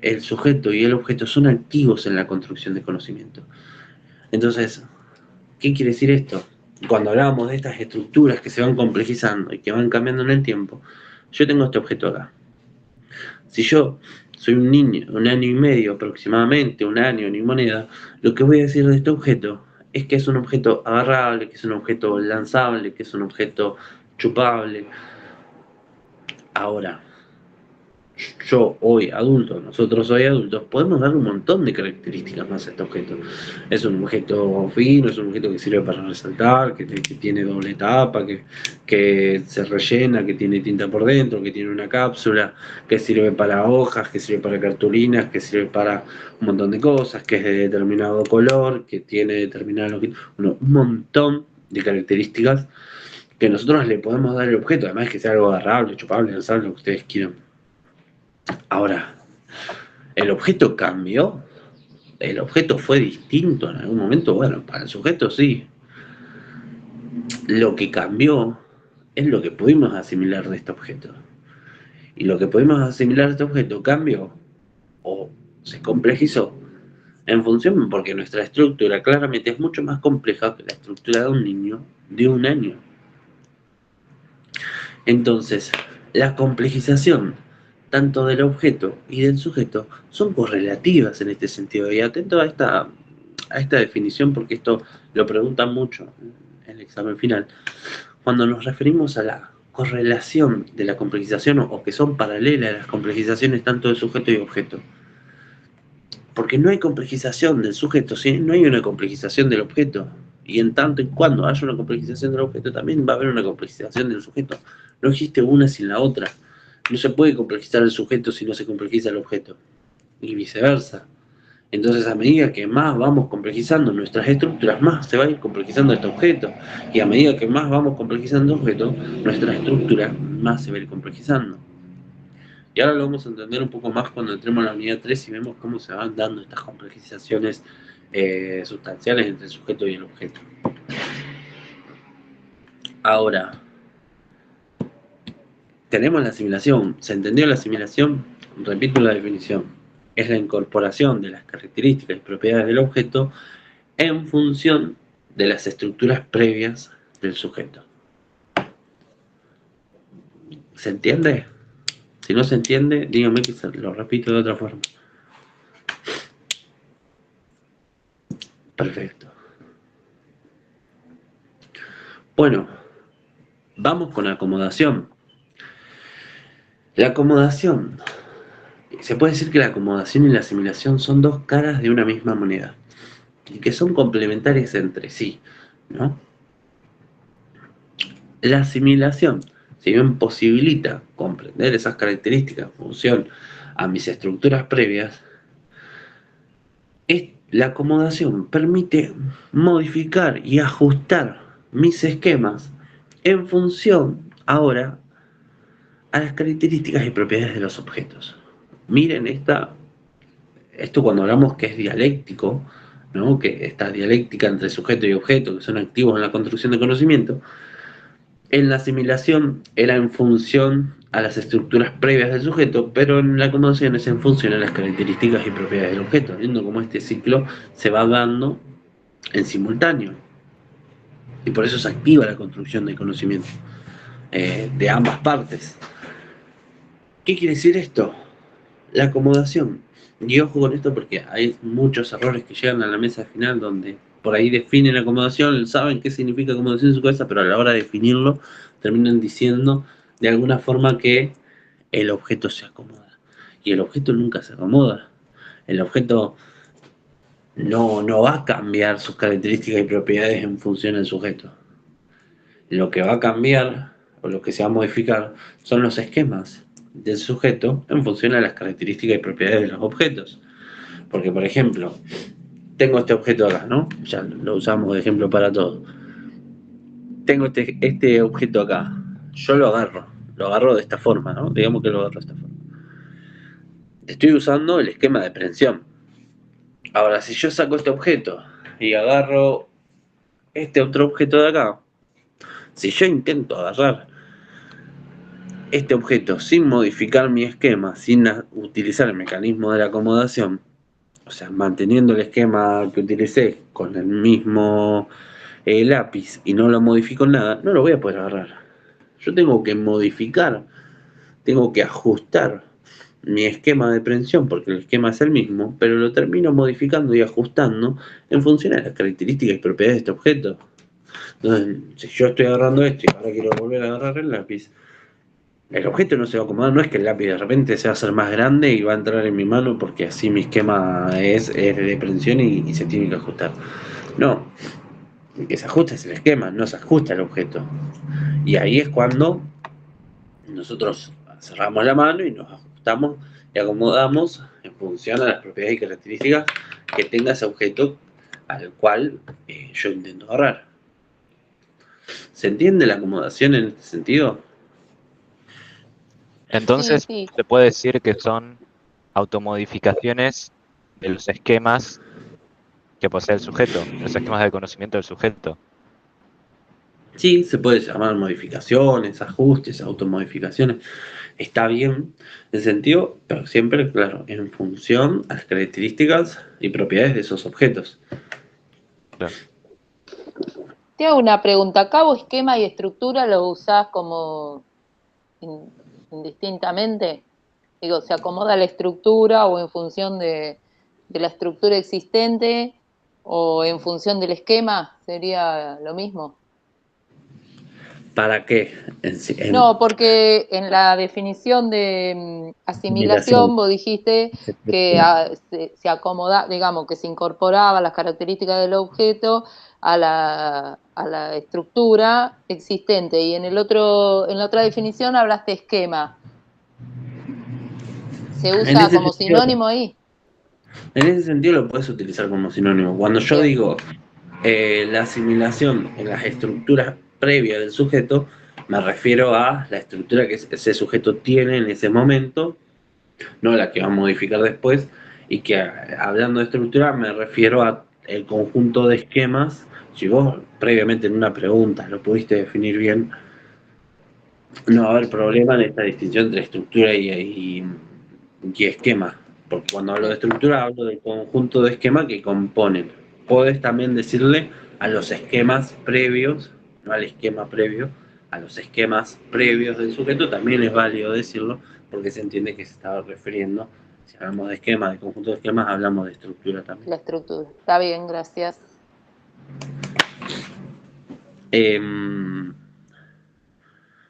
El sujeto y el objeto son activos en la construcción de conocimiento. Entonces, ¿qué quiere decir esto? Cuando hablábamos de estas estructuras que se van complejizando y que van cambiando en el tiempo, yo tengo este objeto acá. Si yo soy un niño, 1 año y medio aproximadamente, 1 año ni moneda, lo que voy a decir de este objeto es que es un objeto agarrable, que es un objeto lanzable, que es un objeto chupable. Ahora, yo hoy adulto, nosotros hoy adultos, podemos dar un montón de características más a este objeto. Es un objeto fino, es un objeto que sirve para resaltar, que tiene doble tapa, que se rellena, que tiene tinta por dentro, que tiene una cápsula, que sirve para hojas, que sirve para cartulinas, que sirve para un montón de cosas, que es de determinado color, que tiene determinado... Bueno, un montón de características que nosotros le podemos dar al objeto, además que sea algo agarrable, chupable, lanzable, lo que ustedes quieran. Ahora, ¿el objeto cambió? ¿El objeto fue distinto en algún momento? Bueno, para el sujeto sí. Lo que cambió es lo que pudimos asimilar de este objeto. Y lo que pudimos asimilar de este objeto cambió o se complejizó en función, porque nuestra estructura claramente es mucho más compleja que la estructura de un niño de 1 año. Entonces, la complejización tanto del objeto y del sujeto son correlativas en este sentido. Y atento a esta definición, porque esto lo preguntan mucho. el examen final, cuando nos referimos a la correlación de la complejización o que son paralelas las complejizaciones tanto de sujeto y objeto. Porque no hay complejización del sujeto, ¿sí? No hay una complejización del objeto. Y en tanto y cuando haya una complejización del objeto, también va a haber una complejización del sujeto. No existe una sin la otra. No se puede complejizar el sujeto si no se complejiza el objeto. Y viceversa. Entonces, a medida que más vamos complejizando nuestras estructuras, más se va a ir complejizando este objeto. Y a medida que más vamos complejizando el objeto, nuestra estructura más se va a ir complejizando. Y ahora lo vamos a entender un poco más cuando entremos en la unidad 3 y vemos cómo se van dando estas complejizaciones sustanciales entre el sujeto y el objeto. Ahora, tenemos la asimilación. ¿Se entendió la asimilación? Repito la definición. Es la incorporación de las características y propiedades del objeto en función de las estructuras previas del sujeto. ¿Se entiende? Si no se entiende, dígame que lo repito de otra forma. Perfecto. Bueno, vamos con la acomodación. La acomodación. Se puede decir que la acomodación y la asimilación son dos caras de una misma moneda y que son complementarias entre sí, ¿no? La asimilación, si bien posibilita comprender esas características en función a mis estructuras previas, la acomodación permite modificar y ajustar mis esquemas en función ahora a las características y propiedades de los objetos. Miren esto cuando hablamos que es dialéctico, ¿no? Que esta dialéctica entre sujeto y objeto, que son activos en la construcción de conocimiento, en la asimilación era en función a las estructuras previas del sujeto, pero en la acomodación es en función a las características y propiedades del objeto, viendo cómo este ciclo se va dando en simultáneo. Y por eso se activa la construcción del conocimiento de ambas partes. ¿Qué quiere decir esto? La acomodación. Y ojo con esto porque hay muchos errores que llegan a la mesa final donde por ahí definen acomodación, saben qué significa acomodación en su cabeza, pero a la hora de definirlo terminan diciendo de alguna forma que el objeto se acomoda. Y el objeto nunca se acomoda. El objeto no va a cambiar sus características y propiedades en función del sujeto. Lo que va a cambiar o lo que se va a modificar son los esquemas del sujeto en función a las características y propiedades de los objetos. Porque, por ejemplo, tengo este objeto acá, ¿no? Ya lo usamos de ejemplo para todo. Tengo este objeto acá. Yo lo agarro de esta forma, ¿no? Digamos que lo agarro de esta forma. Estoy usando el esquema de prensión. Ahora, si yo saco este objeto y agarro este otro objeto de acá, si yo intento agarrar este objeto sin modificar mi esquema, sin utilizar el mecanismo de la acomodación, o sea, manteniendo el esquema que utilicé con el mismo lápiz y no lo modifico en nada, no lo voy a poder agarrar. Yo tengo que modificar, tengo que ajustar mi esquema de prensión, porque el esquema es el mismo, pero lo termino modificando y ajustando en función a las características y propiedades de este objeto. Entonces, si yo estoy agarrando esto y ahora quiero volver a agarrar el lápiz, el objeto no se va a acomodar, no es que el lápiz de repente se va a hacer más grande y va a entrar en mi mano porque así mi esquema es de prensión y se tiene que ajustar. No, el que se ajusta es el esquema, no se ajusta el objeto. Y ahí es cuando nosotros cerramos la mano y nos ajustamos y acomodamos en función a las propiedades y características que tenga ese objeto al cual yo intento agarrar. ¿Se entiende la acomodación en este sentido? Entonces, Sí. se puede decir que son automodificaciones de los esquemas que posee el sujeto, los esquemas de conocimiento del sujeto. Sí, se puede llamar modificaciones, ajustes, automodificaciones. Está bien en sentido, pero siempre, claro, en función a las características y propiedades de esos objetos. Claro. Te hago una pregunta. ¿Cabo, esquema y estructura lo usás como indistintamente? Digo, ¿se acomoda la estructura o en función de la estructura existente o en función del esquema? ¿Sería lo mismo? ¿Para qué? No, porque en la definición de asimilación vos dijiste que se acomoda, digamos, que se incorporaba las características del objeto a la estructura existente. Y en la otra definición hablaste esquema. ¿Se En usa ese como sentido, sinónimo ahí? en ese sentido lo puedes utilizar como sinónimo. Cuando yo Bien, digo la asimilación en las estructuras previas del sujeto, me refiero a la estructura que ese sujeto tiene en ese momento, no la que va a modificar después, y que hablando de estructura me refiero a el conjunto de esquemas. Si vos previamente en una pregunta lo pudiste definir bien, no va a haber problema en esta distinción entre estructura y esquema, porque cuando hablo de bien. estructura hablo del conjunto de esquemas que componen. Podés también decirle a los esquemas previos, no al esquema previo, a los esquemas previos del sujeto también es válido decirlo, porque se entiende que se estaba refiriendo, si hablamos de esquemas, de conjunto de esquemas, hablamos de estructura también. La estructura. Está bien, gracias.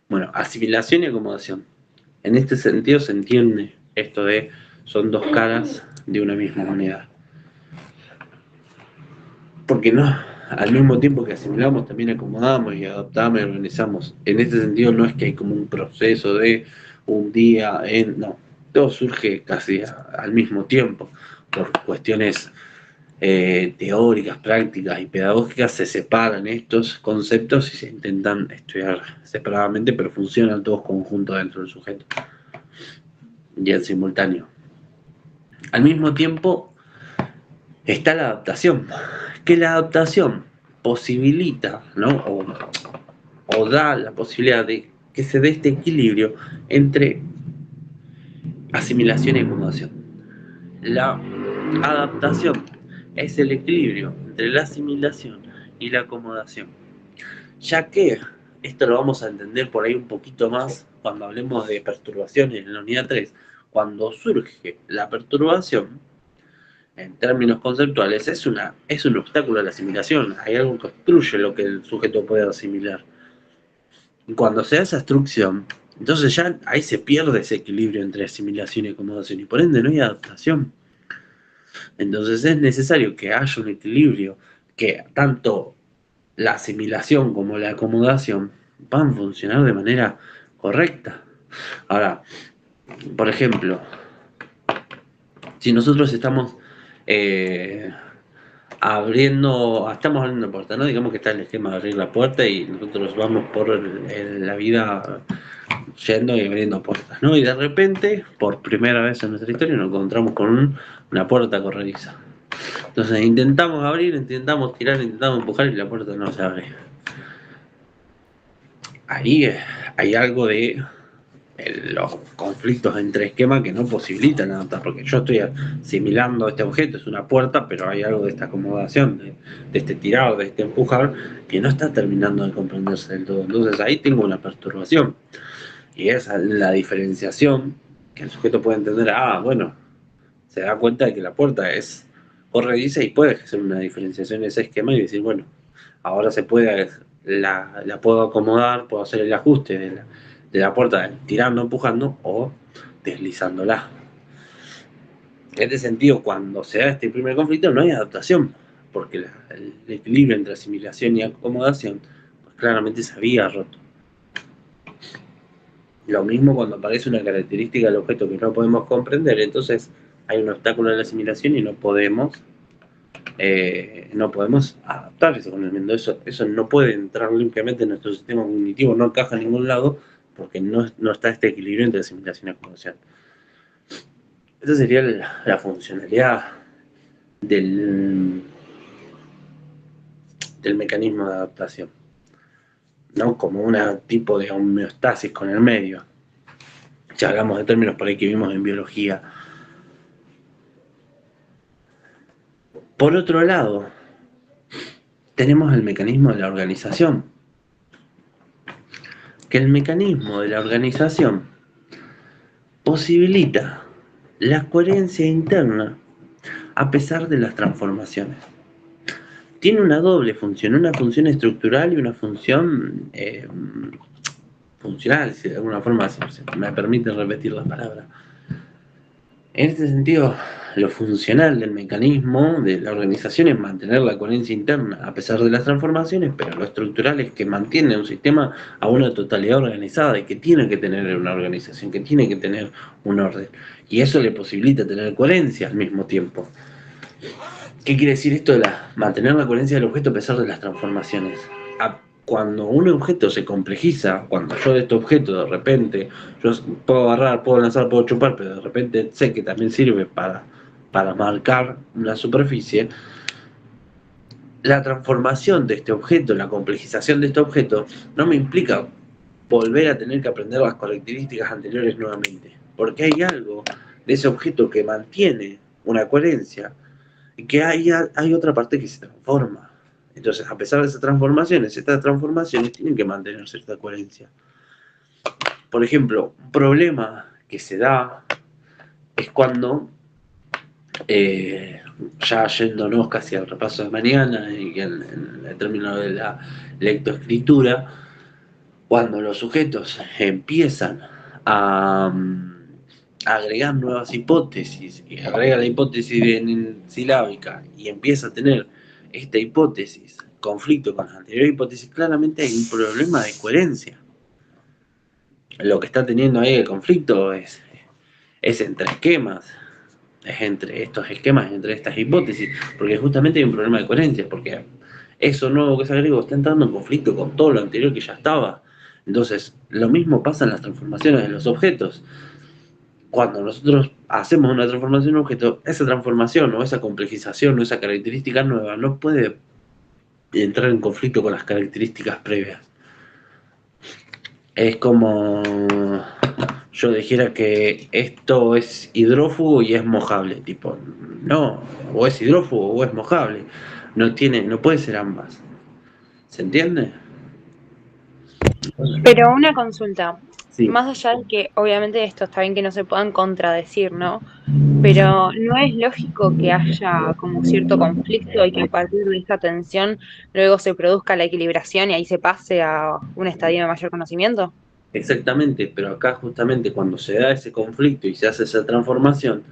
Bueno, asimilación y acomodación. En este sentido se entiende esto de son dos caras de una misma moneda. Porque no, al mismo tiempo que asimilamos, también acomodamos y adaptamos y organizamos. En este sentido no es que hay como un proceso de un día no, todo surge casi al mismo tiempo. Por cuestiones teóricas, prácticas y pedagógicas se separan estos conceptos y se intentan estudiar separadamente, pero funcionan todos conjuntos dentro del sujeto y en simultáneo. Al mismo tiempo está la adaptación, que la adaptación posibilita, ¿no? o da la posibilidad de que se dé este equilibrio entre asimilación y acomodación. La adaptación es el equilibrio entre la asimilación y la acomodación, ya que esto lo vamos a entender por ahí un poquito más cuando hablemos de perturbaciones en la unidad 3. Cuando surge la perturbación, en términos conceptuales, es un obstáculo a la asimilación. Hay algo que obstruye lo que el sujeto puede asimilar. Y cuando se da esa obstrucción, entonces ya ahí se pierde ese equilibrio entre asimilación y acomodación, y por ende no hay adaptación. Entonces es necesario que haya un equilibrio, que tanto la asimilación como la acomodación van a funcionar de manera correcta. Ahora, por ejemplo, si nosotros estamos estamos abriendo puerta, ¿no? Digamos que está el esquema de abrir la puerta y nosotros vamos por la vida yendo y abriendo puertas, ¿no? Y de repente, por primera vez en nuestra historia, nos encontramos con una puerta corrediza. Entonces intentamos abrir, intentamos tirar, intentamos empujar y la puerta no se abre. Ahí hay algo de los conflictos entre esquemas que no posibilitan adaptar, porque yo estoy asimilando este objeto, es una puerta, pero hay algo de esta acomodación, de este tirar, de este empujar, que no está terminando de comprenderse del todo. Entonces ahí tengo una perturbación. Y es la diferenciación que el sujeto puede entender, bueno, se da cuenta de que la puerta es corrediza y puede hacer una diferenciación en ese esquema y decir, bueno, ahora se puede, la puedo acomodar, puedo hacer el ajuste de la puerta tirando, empujando o deslizándola. En este sentido, cuando se da este primer conflicto, no hay adaptación, porque el equilibrio entre asimilación y acomodación pues claramente se había roto. Lo mismo cuando aparece una característica del objeto que no podemos comprender, entonces hay un obstáculo en la asimilación y no podemos adaptar ese conocimiento. Eso no puede entrar limpiamente en nuestro sistema cognitivo, no encaja en ningún lado porque no está este equilibrio entre asimilación y acomodación. Esa sería la funcionalidad del mecanismo de adaptación, ¿no? Como un tipo de homeostasis con el medio. Ya hablamos de términos por ahí que vimos en biología. Por otro lado, tenemos el mecanismo de la organización. Que el mecanismo de la organización posibilita la coherencia interna a pesar de las transformaciones. tiene una doble función, una función estructural y una función funcional, si de alguna forma me permite repetir la palabra. En este sentido, lo funcional del mecanismo de la organización es mantener la coherencia interna a pesar de las transformaciones, pero lo estructural es que mantiene un sistema a una totalidad organizada y que tiene que tener una organización, que tiene que tener un orden. Y eso le posibilita tener coherencia al mismo tiempo. ¿Qué quiere decir esto de mantener la coherencia del objeto a pesar de las transformaciones? Cuando un objeto se complejiza, cuando yo de este objeto de repente, yo puedo agarrar, puedo lanzar, puedo chupar, pero de repente sé que también sirve para marcar una superficie, la transformación de este objeto, la complejización de este objeto, no me implica volver a tener que aprender las características anteriores nuevamente, porque hay algo de ese objeto que mantiene una coherencia y que hay otra parte que se transforma. Entonces, a pesar de esas transformaciones tienen que mantener cierta coherencia. Por ejemplo, un problema que se da es cuando, ya yéndonos casi al repaso de mañana y en el término de la lectoescritura, cuando los sujetos empiezan a agregar nuevas hipótesis, y agrega la hipótesis silábica y empieza a tener esta hipótesis conflicto con la anterior hipótesis, claramente hay un problema de coherencia. Lo que está teniendo ahí el conflicto es entre esquemas, es entre estos esquemas, entre estas hipótesis, porque justamente hay un problema de coherencia, porque eso nuevo que se agregó está entrando en conflicto con todo lo anterior que ya estaba. Entonces, lo mismo pasa en las transformaciones de los objetos. Cuando nosotros hacemos una transformación de un objeto, esa transformación o esa complejización o esa característica nueva no puede entrar en conflicto con las características previas. Es como yo dijera que esto es hidrófugo y es mojable, tipo, no, o es hidrófugo o es mojable, no puede ser ambas. ¿Se entiende? Pero una consulta, Sí. más allá de que obviamente esto está bien que no se puedan contradecir, ¿no? Pero ¿no es lógico que haya como cierto conflicto y que a partir de esta tensión luego se produzca la equilibración y ahí se pase a un estadio de mayor conocimiento? Exactamente, pero acá justamente cuando se da ese conflicto y se hace esa transformación,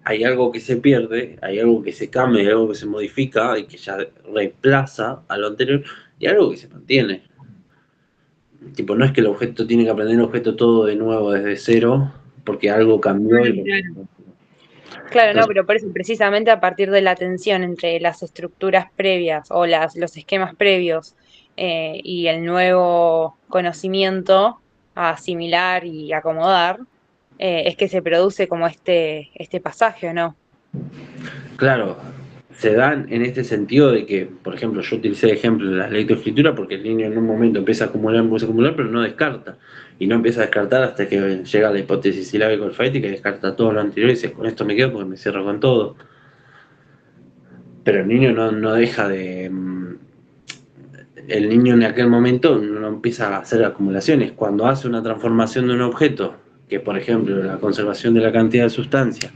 hay algo que se pierde, hay algo que se cambia, hay algo que se modifica y que ya reemplaza a lo anterior y algo que se mantiene. Tipo, no es que el objeto tiene que aprender el objeto todo de nuevo desde cero, porque algo cambió y Claro, no, entonces, pero por eso precisamente a partir de la tensión entre las estructuras previas o los esquemas previos y el nuevo conocimiento a asimilar y acomodar, es que se produce como este pasaje, ¿no? claro, se dan en este sentido de que, por ejemplo, yo utilicé el ejemplo de la lectoescritura porque el niño en un momento empieza a acumular, pero no descarta. Y no empieza a descartar hasta que llega a la hipótesis silábica alfabética y descarta todo lo anterior y dice, con esto me quedo porque me cierro con todo. Pero el niño no deja de... El niño en aquel momento no empieza a hacer acumulaciones. Cuando hace una transformación de un objeto, que por ejemplo la conservación de la cantidad de sustancia,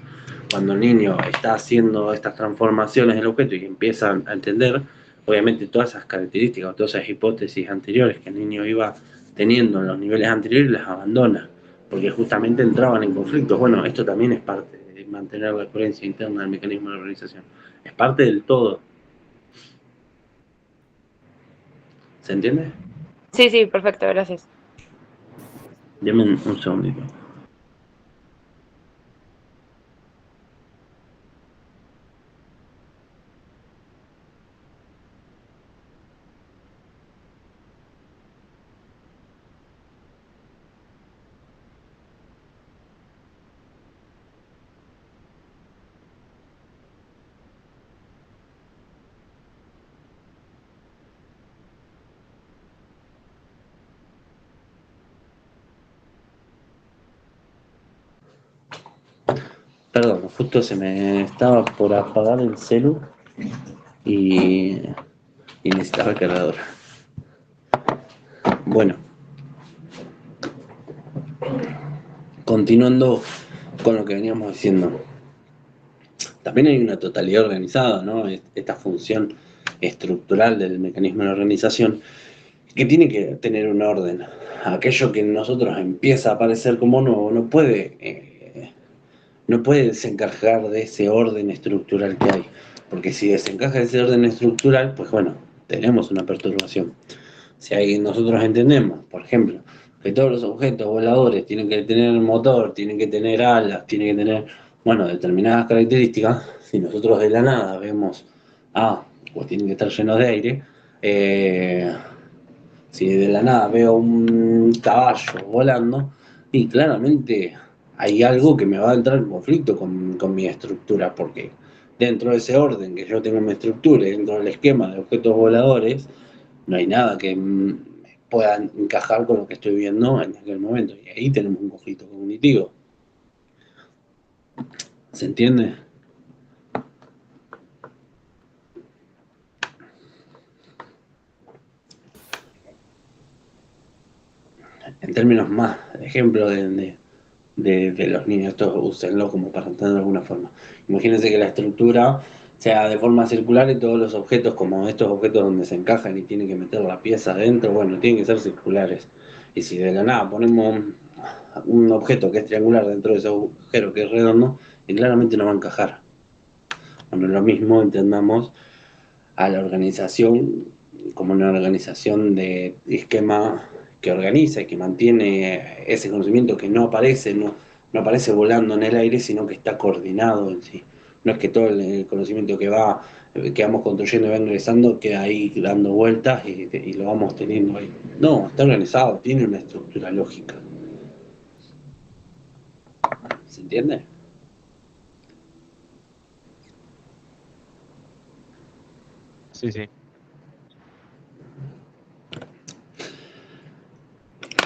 cuando el niño está haciendo estas transformaciones del objeto y empieza a entender, obviamente todas esas características, todas esas hipótesis anteriores que el niño iba teniendo en los niveles anteriores, las abandona, porque justamente entraban en conflictos. Bueno, esto también es parte de mantener la coherencia interna del mecanismo de la organización. Es parte del todo. ¿Se entiende? Sí, sí, perfecto, gracias. Deme un segundito. Perdón, justo se me estaba por apagar el celu y necesitaba el cargador. Bueno, continuando con lo que veníamos diciendo. También hay una totalidad organizada, ¿no? Esta función estructural del mecanismo de la organización, que tiene que tener un orden. Aquello que en nosotros empieza a aparecer como nuevo no puede desencajar de ese orden estructural que hay, porque si desencaja de ese orden estructural, pues bueno, tenemos una perturbación. Si nosotros entendemos, por ejemplo, que todos los objetos voladores tienen que tener motor, tienen que tener alas, tienen que tener, bueno, determinadas características, si nosotros de la nada vemos, pues tienen que estar llenos de aire, si de la nada veo un caballo volando, y claramente hay algo que me va a entrar en conflicto con mi estructura, porque dentro de ese orden que yo tengo en mi estructura y dentro del esquema de objetos voladores, no hay nada que pueda encajar con lo que estoy viendo en aquel momento. Y ahí tenemos un conflicto cognitivo. ¿Se entiende? En términos más, ejemplo de los niños, esto úsenlo como para entender de alguna forma. Imagínense que la estructura sea de forma circular y todos los objetos, como estos objetos donde se encajan y tienen que meter la pieza adentro, bueno, tienen que ser circulares. Y si de la nada ponemos un objeto que es triangular dentro de ese agujero que es redondo, y claramente no va a encajar. Bueno, lo mismo entendamos a la organización como una organización de esquema que organiza y que mantiene ese conocimiento que no aparece volando en el aire, sino que está coordinado en sí. No es que todo el conocimiento que vamos construyendo y va ingresando queda ahí dando vueltas y lo vamos teniendo ahí. No, está organizado, tiene una estructura lógica. ¿Se entiende? Sí, sí.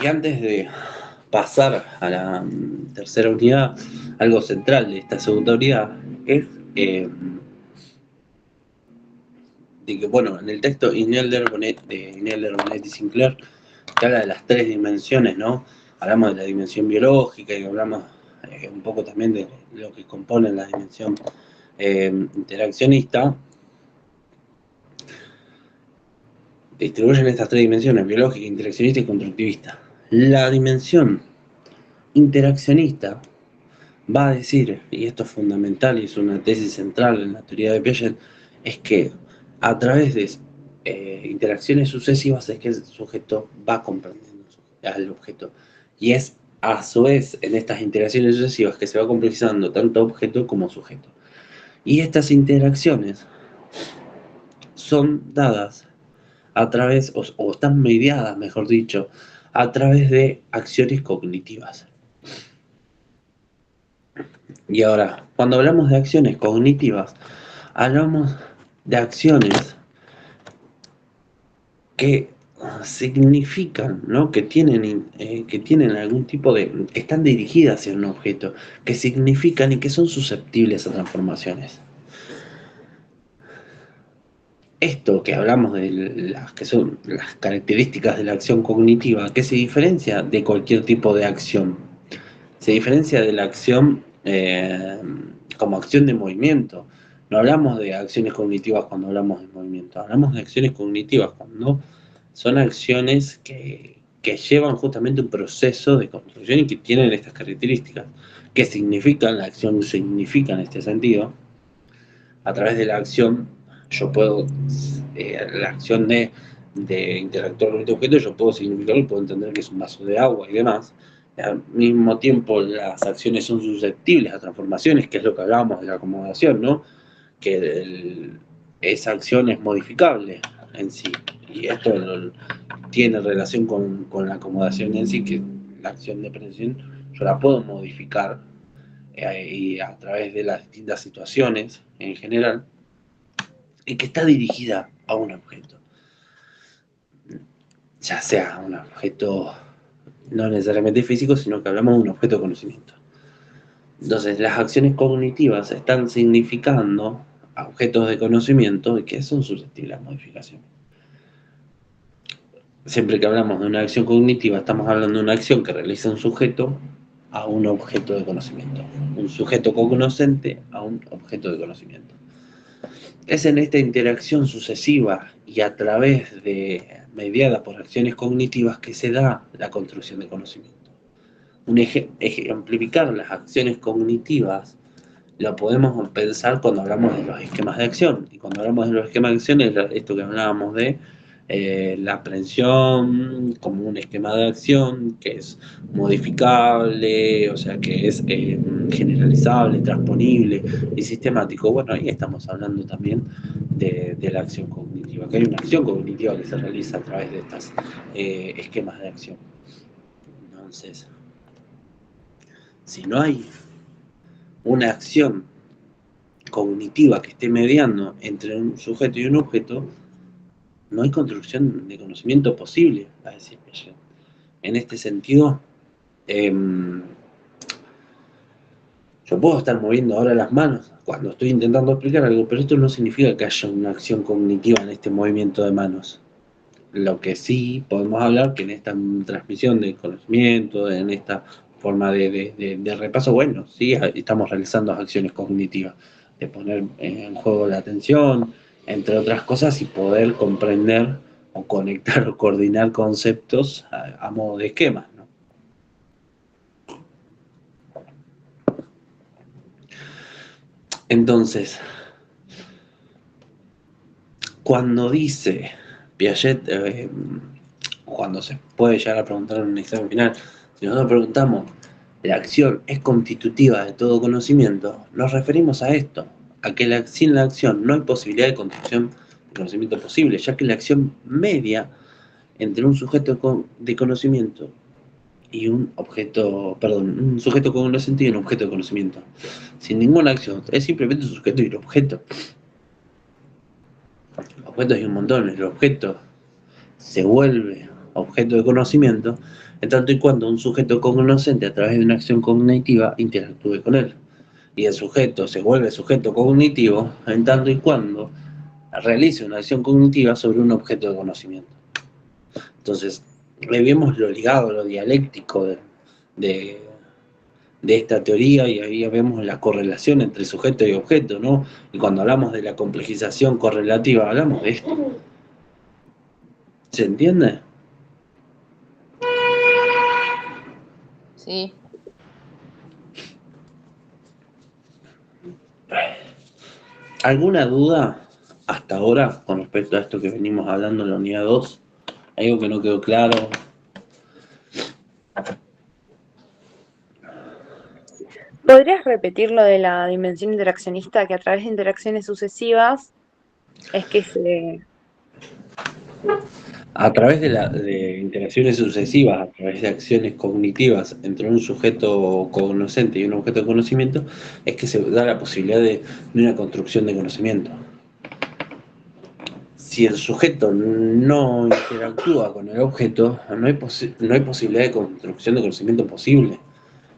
Y antes de pasar a la tercera unidad, algo central de esta segunda unidad es de que, bueno, en el texto Inelder, Bonet y Sinclair, que habla de las tres dimensiones, ¿no? Hablamos de la dimensión biológica y hablamos un poco también de lo que compone la dimensión interaccionista. Distribuyen estas tres dimensiones, biológica, interaccionista y constructivista. La dimensión interaccionista va a decir, y esto es fundamental y es una tesis central en la teoría de Piaget, es que a través de interacciones sucesivas es que el sujeto va comprendiendo al objeto. Y es a su vez en estas interacciones sucesivas que se va complejizando tanto objeto como sujeto. Y estas interacciones son dadas a través, o están mediadas, mejor dicho, a través de acciones cognitivas. Y ahora, cuando hablamos de acciones cognitivas, hablamos de acciones que significan, ¿no? que tienen algún tipo de, están dirigidas hacia un objeto, que significan y que son susceptibles a transformaciones. Esto que hablamos de las que son las características de la acción cognitiva, que se diferencia de cualquier tipo de acción, se diferencia de la acción como acción de movimiento. No hablamos de acciones cognitivas cuando hablamos de movimiento, hablamos de acciones cognitivas cuando son acciones que llevan justamente un proceso de construcción y que tienen estas características, que significan, la acción significa en este sentido. A través de la acción, yo puedo, la acción de interactuar con este objeto, yo puedo significarlo, puedo entender que es un vaso de agua y demás. Al mismo tiempo, las acciones son susceptibles a transformaciones, que es lo que hablábamos de la acomodación, ¿no? Que esa acción es modificable en sí. Y esto tiene relación con la acomodación en sí, que la acción de presión yo la puedo modificar y a través de las distintas situaciones en general, y que está dirigida a un objeto. Ya sea un objeto no necesariamente físico, sino que hablamos de un objeto de conocimiento. Entonces, las acciones cognitivas están significando a objetos de conocimiento y que son susceptibles a modificación. Siempre que hablamos de una acción cognitiva, estamos hablando de una acción que realiza un sujeto a un objeto de conocimiento. Un sujeto cognoscente a un objeto de conocimiento. Es en esta interacción sucesiva y a través de, mediada por acciones cognitivas, que se da la construcción de conocimiento. Ejemplificar las acciones cognitivas lo podemos pensar cuando hablamos de los esquemas de acción. Y cuando hablamos de los esquemas de acción es esto que hablábamos de la aprehensión como un esquema de acción que es modificable, o sea, que es generalizable, transponible y sistemático. Bueno, ahí estamos hablando también de la acción cognitiva, que hay una acción cognitiva que se realiza a través de estos esquemas de acción. Entonces, si no hay una acción cognitiva que esté mediando entre un sujeto y un objeto, no hay construcción de conocimiento posible, a decir Piaget. En este sentido, yo puedo estar moviendo ahora las manos cuando estoy intentando explicar algo, pero esto no significa que haya una acción cognitiva en este movimiento de manos. Lo que sí podemos hablar que en esta transmisión de conocimiento, en esta forma de repaso, bueno, sí, estamos realizando acciones cognitivas, de poner en juego la atención, entre otras cosas, y poder comprender o conectar o coordinar conceptos a modo de esquemas, ¿no? Entonces, cuando dice Piaget, cuando se puede llegar a preguntar en un examen final, si nosotros preguntamos, ¿la acción es constitutiva de todo conocimiento?, nos referimos a esto, a que sin la acción no hay posibilidad de construcción de conocimiento posible, ya que la acción media entre un sujeto de conocimiento y un objeto, perdón, un sujeto cognoscente y un objeto de conocimiento. Sin ninguna acción, es simplemente un sujeto y un objeto. Objetos hay un montón, el objeto se vuelve objeto de conocimiento en tanto y cuando un sujeto cognoscente a través de una acción cognitiva interactúe con él. Y el sujeto se vuelve sujeto cognitivo en tanto y cuando realice una acción cognitiva sobre un objeto de conocimiento. Entonces, vemos lo ligado, lo dialéctico de esta teoría, y ahí vemos la correlación entre sujeto y objeto, ¿no? Y cuando hablamos de la complejización correlativa, hablamos de esto. ¿Se entiende? Sí. ¿Alguna duda hasta ahora con respecto a esto que venimos hablando en la unidad 2? ¿Algo que no quedó claro? ¿Podrías repetir lo de la dimensión interaccionista, que a través de interacciones sucesivas es que se... A través de interacciones sucesivas, a través de acciones cognitivas entre un sujeto cognoscente y un objeto de conocimiento, es que se da la posibilidad de una construcción de conocimiento. Si el sujeto no interactúa con el objeto, no hay posibilidad de construcción de conocimiento posible.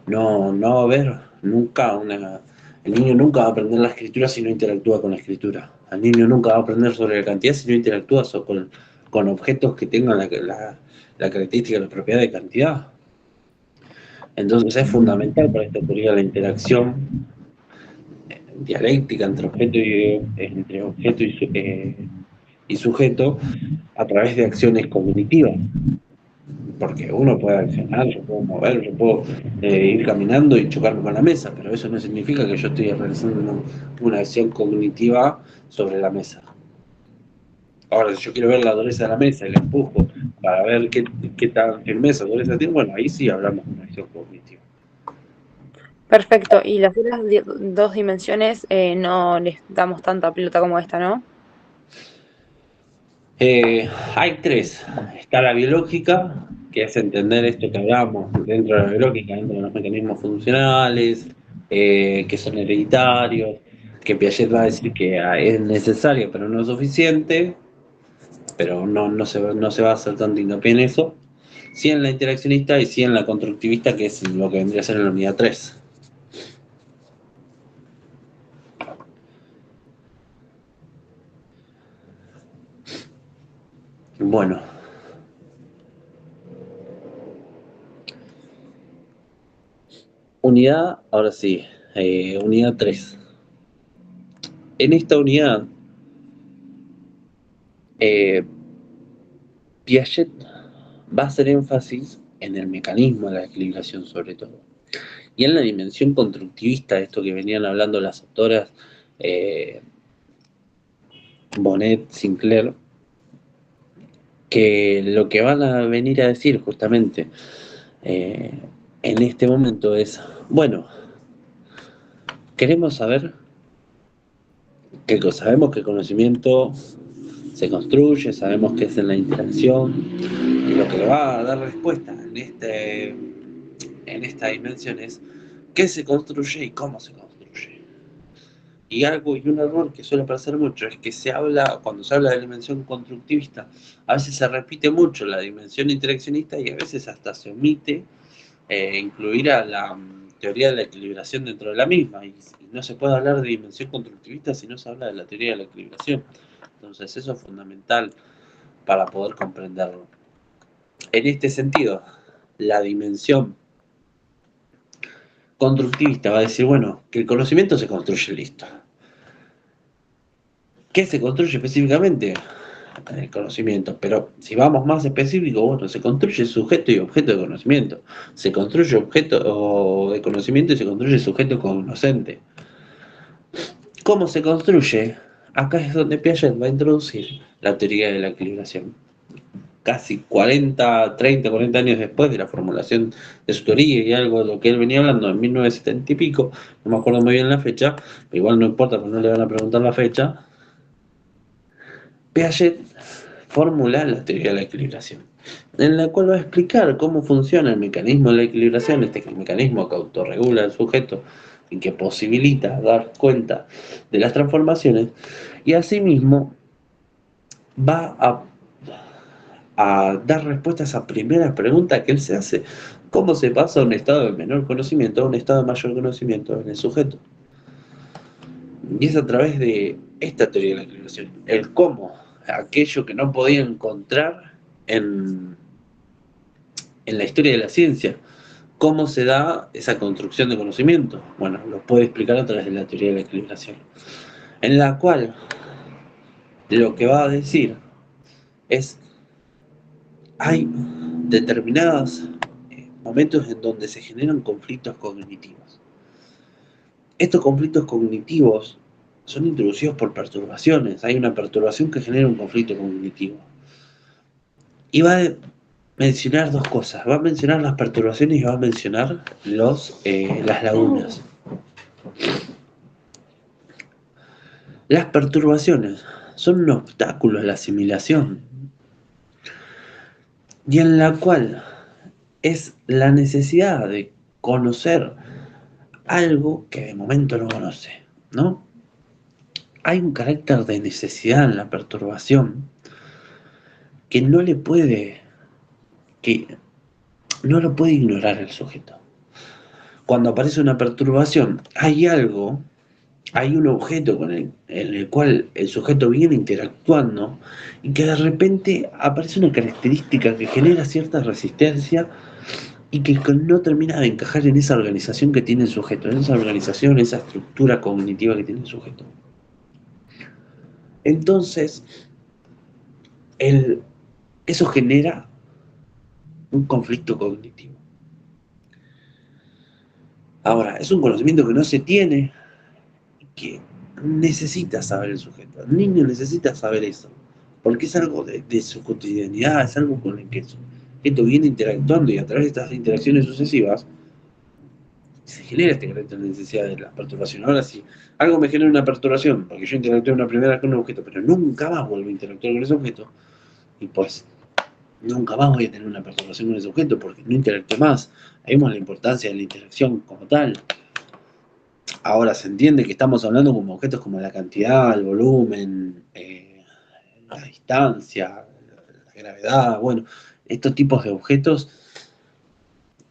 No va a haber nunca el niño nunca va a aprender la escritura si no interactúa con la escritura. El niño nunca va a aprender sobre la cantidad si no interactúa con objetos que tengan la característica, la propiedad de cantidad. Entonces es fundamental para esta teoría la interacción dialéctica entre objeto y sujeto a través de acciones cognitivas. Porque uno puede accionar, yo puedo mover, yo puedo ir caminando y chocarme con la mesa, pero eso no significa que yo estoy realizando una acción cognitiva sobre la mesa. Ahora, si yo quiero ver la dureza de la mesa y la empujo para ver qué tan firmeza o dureza tiene, bueno, ahí sí hablamos de una acción cognitiva. Perfecto, y las otras dos dimensiones no les damos tanta pelota como esta, ¿no? Hay tres. Está la biológica, que es entender esto que hablamos dentro de la biológica, dentro de los mecanismos funcionales, que son hereditarios, que Piaget va a decir que es necesario pero no es suficiente, pero no se va a hacer tanto hincapié en eso. Sí en la interaccionista y sí en la constructivista, que es lo que vendría a ser en la unidad 3. Bueno. Unidad, ahora sí, unidad 3. En esta unidad Eh, Piaget va a hacer énfasis en el mecanismo de la equilibración sobre todo, y en la dimensión constructivista, esto que venían hablando las autoras Bonet, Sinclair, que lo que van a venir a decir justamente en este momento es, bueno, queremos saber qué cosa, sabemos que el conocimiento se construye, sabemos que es en la interacción, y lo que le va a dar respuesta en esta dimensión es qué se construye y cómo se construye. Y un error que suele aparecer mucho es que cuando se habla de la dimensión constructivista, a veces se repite mucho la dimensión interaccionista y a veces hasta se omite incluir a la teoría de la equilibración dentro de la misma. Y no se puede hablar de dimensión constructivista si no se habla de la teoría de la equilibración. Entonces eso es fundamental para poder comprenderlo. En este sentido, la dimensión constructivista va a decir, bueno, que el conocimiento se construye, listo. ¿Qué se construye específicamente? El conocimiento, pero si vamos más específico, bueno, se construye sujeto y objeto de conocimiento, se construye objeto de conocimiento y se construye sujeto cognoscente. ¿Cómo se construye? Acá es donde Piaget va a introducir la teoría de la equilibración. Casi 40 años después de la formulación de su teoría y algo de lo que él venía hablando en 1970 y pico, no me acuerdo muy bien la fecha, pero igual no importa porque no le van a preguntar la fecha, Piaget formula la teoría de la equilibración, en la cual va a explicar cómo funciona el mecanismo de la equilibración, el mecanismo que autorregula al sujeto y que posibilita dar cuenta de las transformaciones, y asimismo va a dar respuesta a esa primera pregunta que él se hace: ¿cómo se pasa de un estado de menor conocimiento a un estado de mayor conocimiento en el sujeto? Y es a través de esta teoría de la equilibración, el cómo, aquello que no podía encontrar en la historia de la ciencia, cómo se da esa construcción de conocimiento. Bueno, lo puede explicar a través de la teoría de la equilibración, en la cual lo que va a decir es: hay determinados momentos en donde se generan conflictos cognitivos. Estos conflictos cognitivos son introducidos por perturbaciones. Hay una perturbación que genera un conflicto cognitivo. Y va a mencionar dos cosas. Va a mencionar las perturbaciones y va a mencionar las lagunas. Las perturbaciones son un obstáculo a la asimilación, y en la cual es la necesidad de conocer algo que de momento no conoce, ¿no? Hay un carácter de necesidad en la perturbación que no lo puede ignorar el sujeto. Cuando aparece una perturbación, hay un objeto en el cual el sujeto viene interactuando y que de repente aparece una característica que genera cierta resistencia y que no termina de encajar en esa organización que tiene el sujeto, en esa organización, esa estructura cognitiva que tiene el sujeto. Entonces, eso genera un conflicto cognitivo. Ahora, es un conocimiento que no se tiene, que necesita saber el sujeto. El niño necesita saber eso, porque es algo de su cotidianidad, es algo con el que el sujeto viene interactuando, y a través de estas interacciones sucesivas se genera este carácter de necesidad de la perturbación. Ahora, si algo me genera una perturbación, porque yo interactué una primera vez con un objeto, pero nunca más vuelvo a interactuar con ese objeto, y pues nunca más voy a tener una perturbación con ese objeto, porque no interactué más. Ahí vemos la importancia de la interacción como tal. Ahora se entiende que estamos hablando como objetos como la cantidad, el volumen, la distancia, la gravedad, bueno, estos tipos de objetos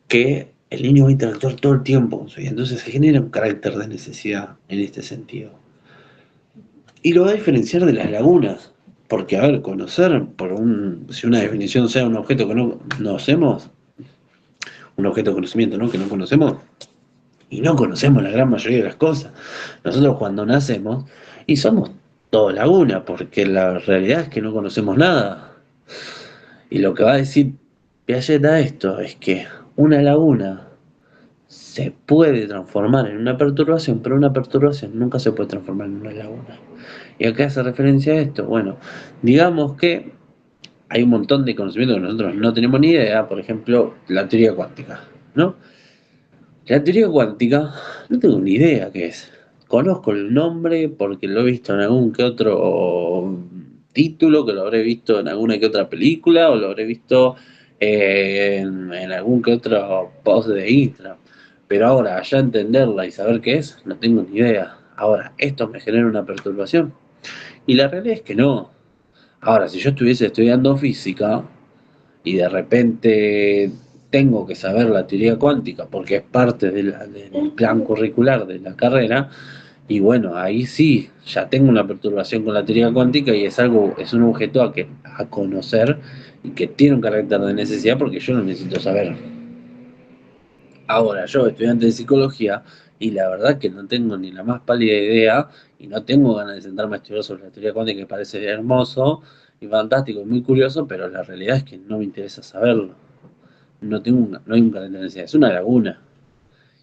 que el niño va a interactuar todo el tiempo con su vida. Entonces se genera un carácter de necesidad en este sentido. Y lo va a diferenciar de las lagunas, porque, a ver, conocer, si una definición sea un objeto que no conocemos, un objeto de conocimiento, ¿no?, que no conocemos, y no conocemos la gran mayoría de las cosas. Nosotros cuando nacemos, y somos todo laguna, porque la realidad es que no conocemos nada. Y lo que va a decir Piaget a esto es que una laguna se puede transformar en una perturbación, pero una perturbación nunca se puede transformar en una laguna. ¿Y a qué hace referencia a esto? Bueno, digamos que hay un montón de conocimientos que nosotros no tenemos ni idea, por ejemplo, la teoría cuántica, ¿no? La teoría cuántica, no tengo ni idea qué es. Conozco el nombre porque lo he visto en algún que otro título, que lo habré visto en alguna que otra película, o lo habré visto en algún que otro post de Instagram. Pero ahora, ya entenderla y saber qué es, no tengo ni idea. Ahora, ¿esto me genera una perturbación? Y la realidad es que no. Ahora, si yo estuviese estudiando física y de repente tengo que saber la teoría cuántica porque es parte del plan curricular de la carrera, y bueno, ahí sí, ya tengo una perturbación con la teoría cuántica y es un objeto a conocer y que tiene un carácter de necesidad porque yo lo necesito saber. Ahora, yo, estudiante de psicología, y la verdad que no tengo ni la más pálida idea y no tengo ganas de sentarme a estudiar sobre la teoría cuántica, que parece hermoso y fantástico y muy curioso, pero la realidad es que no me interesa saberlo. No hay un carácter de necesidad, es una laguna.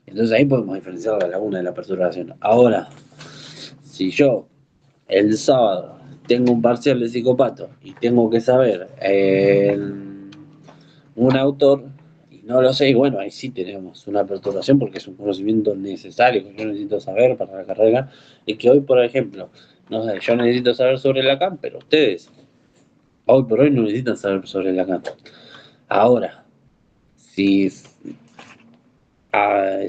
Entonces ahí podemos diferenciar la laguna de la perturbación. Ahora, si yo el sábado tengo un parcial de psicopato y tengo que saber un autor y no lo sé, y bueno, ahí sí tenemos una perturbación porque es un conocimiento necesario que yo necesito saber para la carrera, y que hoy, por ejemplo, no sé, yo necesito saber sobre Lacan, pero ustedes hoy por hoy no necesitan saber sobre Lacan. Ahora, si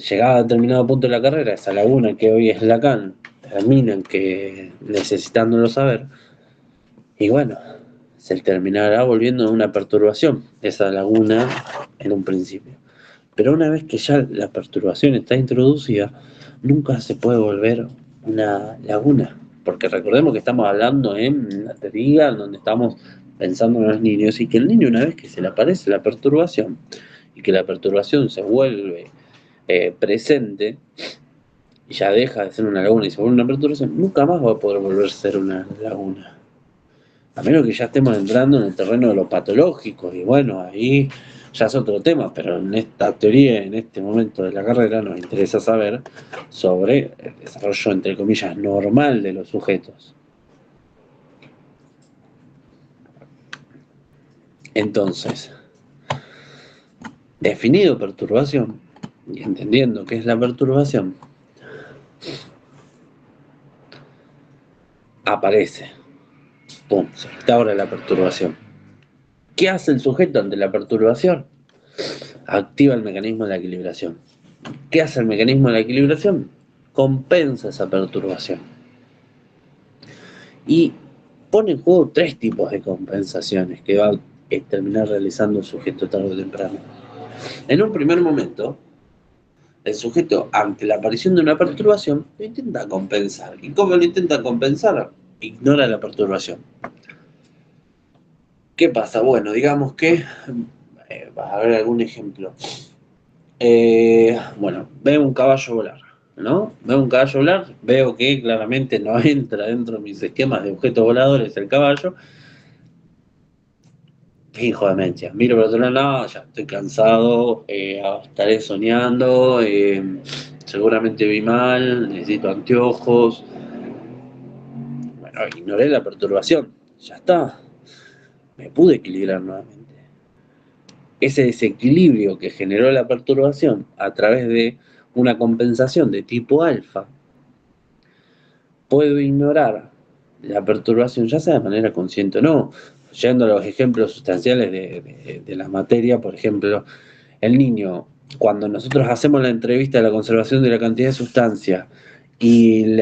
llegado a determinado punto de la carrera, esa laguna que hoy es Lacan, terminan que necesitándolo saber, y bueno, se terminará volviendo en una perturbación, esa laguna en un principio. Pero una vez que ya la perturbación está introducida, nunca se puede volver una laguna, porque recordemos que estamos hablando en la teoría, donde estamos pensando en los niños, y que el niño, una vez que se le aparece la perturbación, y que la perturbación se vuelve presente, y ya deja de ser una laguna y se vuelve una perturbación, nunca más va a poder volver a ser una laguna. A menos que ya estemos entrando en el terreno de lo patológico, y bueno, ahí ya es otro tema, pero en esta teoría, en este momento de la carrera, nos interesa saber sobre el desarrollo, entre comillas, normal de los sujetos. Entonces, definido perturbación, y entendiendo qué es la perturbación, aparece. ¡Pum! Se instaura la perturbación. ¿Qué hace el sujeto ante la perturbación? Activa el mecanismo de la equilibración. ¿Qué hace el mecanismo de la equilibración? Compensa esa perturbación. Y pone en juego 3 tipos de compensaciones que va a terminar realizando el sujeto tarde o temprano. En un primer momento, el sujeto, ante la aparición de una perturbación, lo intenta compensar. ¿Y cómo lo intenta compensar? Ignora la perturbación. ¿Qué pasa? Bueno, digamos que, va a haber algún ejemplo. Bueno, veo un caballo volar, ¿no? Veo un caballo volar, veo que claramente no entra dentro de mis esquemas de objetos voladores el caballo. Fijo demencia. Miro por otro lado, no, ya estoy cansado, estaré soñando, seguramente vi mal, necesito anteojos. Bueno, ignoré la perturbación, ya está. Me pude equilibrar nuevamente. Ese desequilibrio que generó la perturbación a través de una compensación de tipo alfa, puedo ignorar la perturbación, ya sea de manera consciente o no. Yendo a los ejemplos sustanciales de la materia, por ejemplo, el niño, cuando nosotros hacemos la entrevista de la conservación de la cantidad de sustancia y el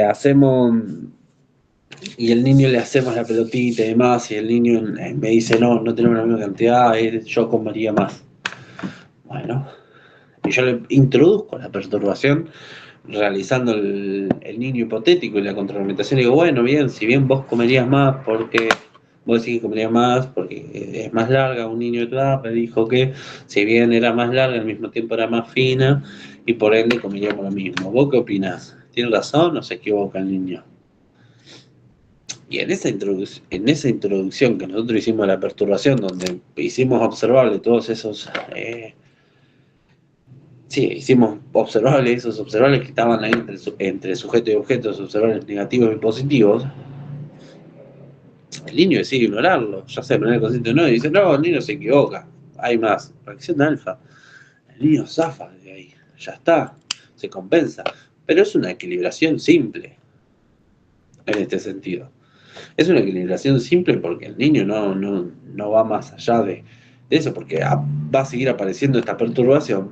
niño le hacemos la pelotita y demás, y el niño me dice, no tenemos la misma cantidad, yo comería más. Bueno, y yo le introduzco la perturbación realizando el niño hipotético y la contraargumentación, y digo, bueno, bien, si bien vos comerías más porque vos decís que comerías más porque es más larga, un niño de tu edad me dijo que si bien era más larga, al mismo tiempo era más fina, y por ende comeríamos lo mismo. ¿Vos qué opinás? ¿Tiene razón o se equivoca el niño? Y en esa introducción que nosotros hicimos a la perturbación, donde hicimos observable todos esos... hicimos observables, esos observables que estaban ahí entre sujeto y objeto, esos observables negativos y positivos. El niño decide ignorarlo, ya sea de manera consciente o no, y dice, no, el niño se equivoca, hay más, reacción alfa. El niño zafa de ahí, ya está, se compensa. Pero es una equilibración simple, en este sentido. Es una equilibración simple porque el niño no va más allá de eso, porque va a seguir apareciendo esta perturbación,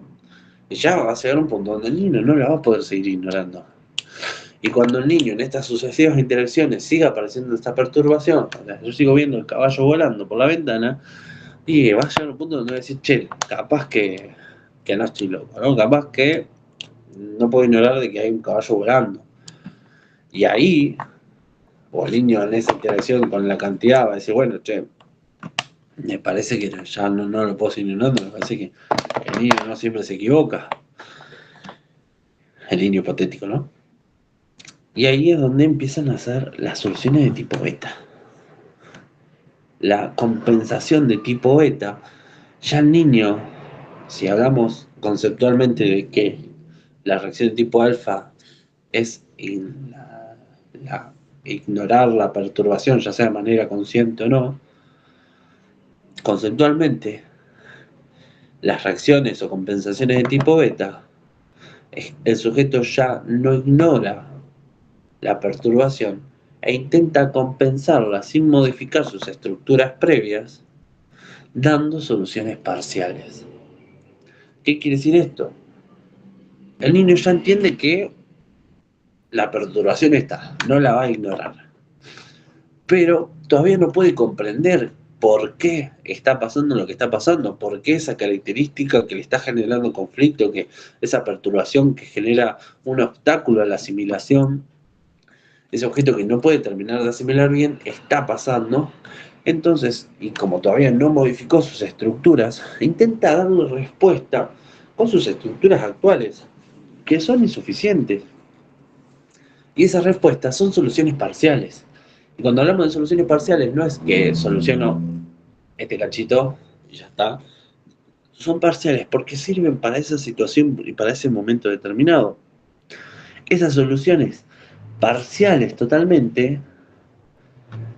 y ya va a llegar un punto donde el niño no la va a poder seguir ignorando. Y cuando el niño en estas sucesivas interacciones siga apareciendo esta perturbación, o sea, yo sigo viendo el caballo volando por la ventana, y va a llegar un punto donde va a decir, che, capaz que no estoy loco, ¿no? Capaz que no puedo ignorar de que hay un caballo volando. Y ahí, o el niño en esa interacción con la cantidad va a decir, bueno, che, me parece que ya no lo puedo seguir ignorando, me parece que el niño no siempre se equivoca. El niño hipotético, ¿no? Y ahí es donde empiezan a hacer las soluciones de tipo beta. La compensación de tipo beta, ya el niño, si hablamos conceptualmente de que la reacción de tipo alfa es ignorar la perturbación, ya sea de manera consciente o no, conceptualmente, las reacciones o compensaciones de tipo beta, el sujeto ya no ignora la perturbación e intenta compensarla sin modificar sus estructuras previas, dando soluciones parciales. ¿Qué quiere decir esto? El niño ya entiende que la perturbación está, no la va a ignorar, pero todavía no puede comprender por qué está pasando lo que está pasando, por qué esa característica que le está generando conflicto, que esa perturbación que genera un obstáculo a la asimilación, ese objeto que no puede terminar de asimilar bien, está pasando. Entonces, y como todavía no modificó sus estructuras, intenta darle respuesta con sus estructuras actuales, que son insuficientes. Y esas respuestas son soluciones parciales. Y cuando hablamos de soluciones parciales, no es que soluciono este cachito y ya está. Son parciales porque sirven para esa situación y para ese momento determinado. Esas soluciones parciales totalmente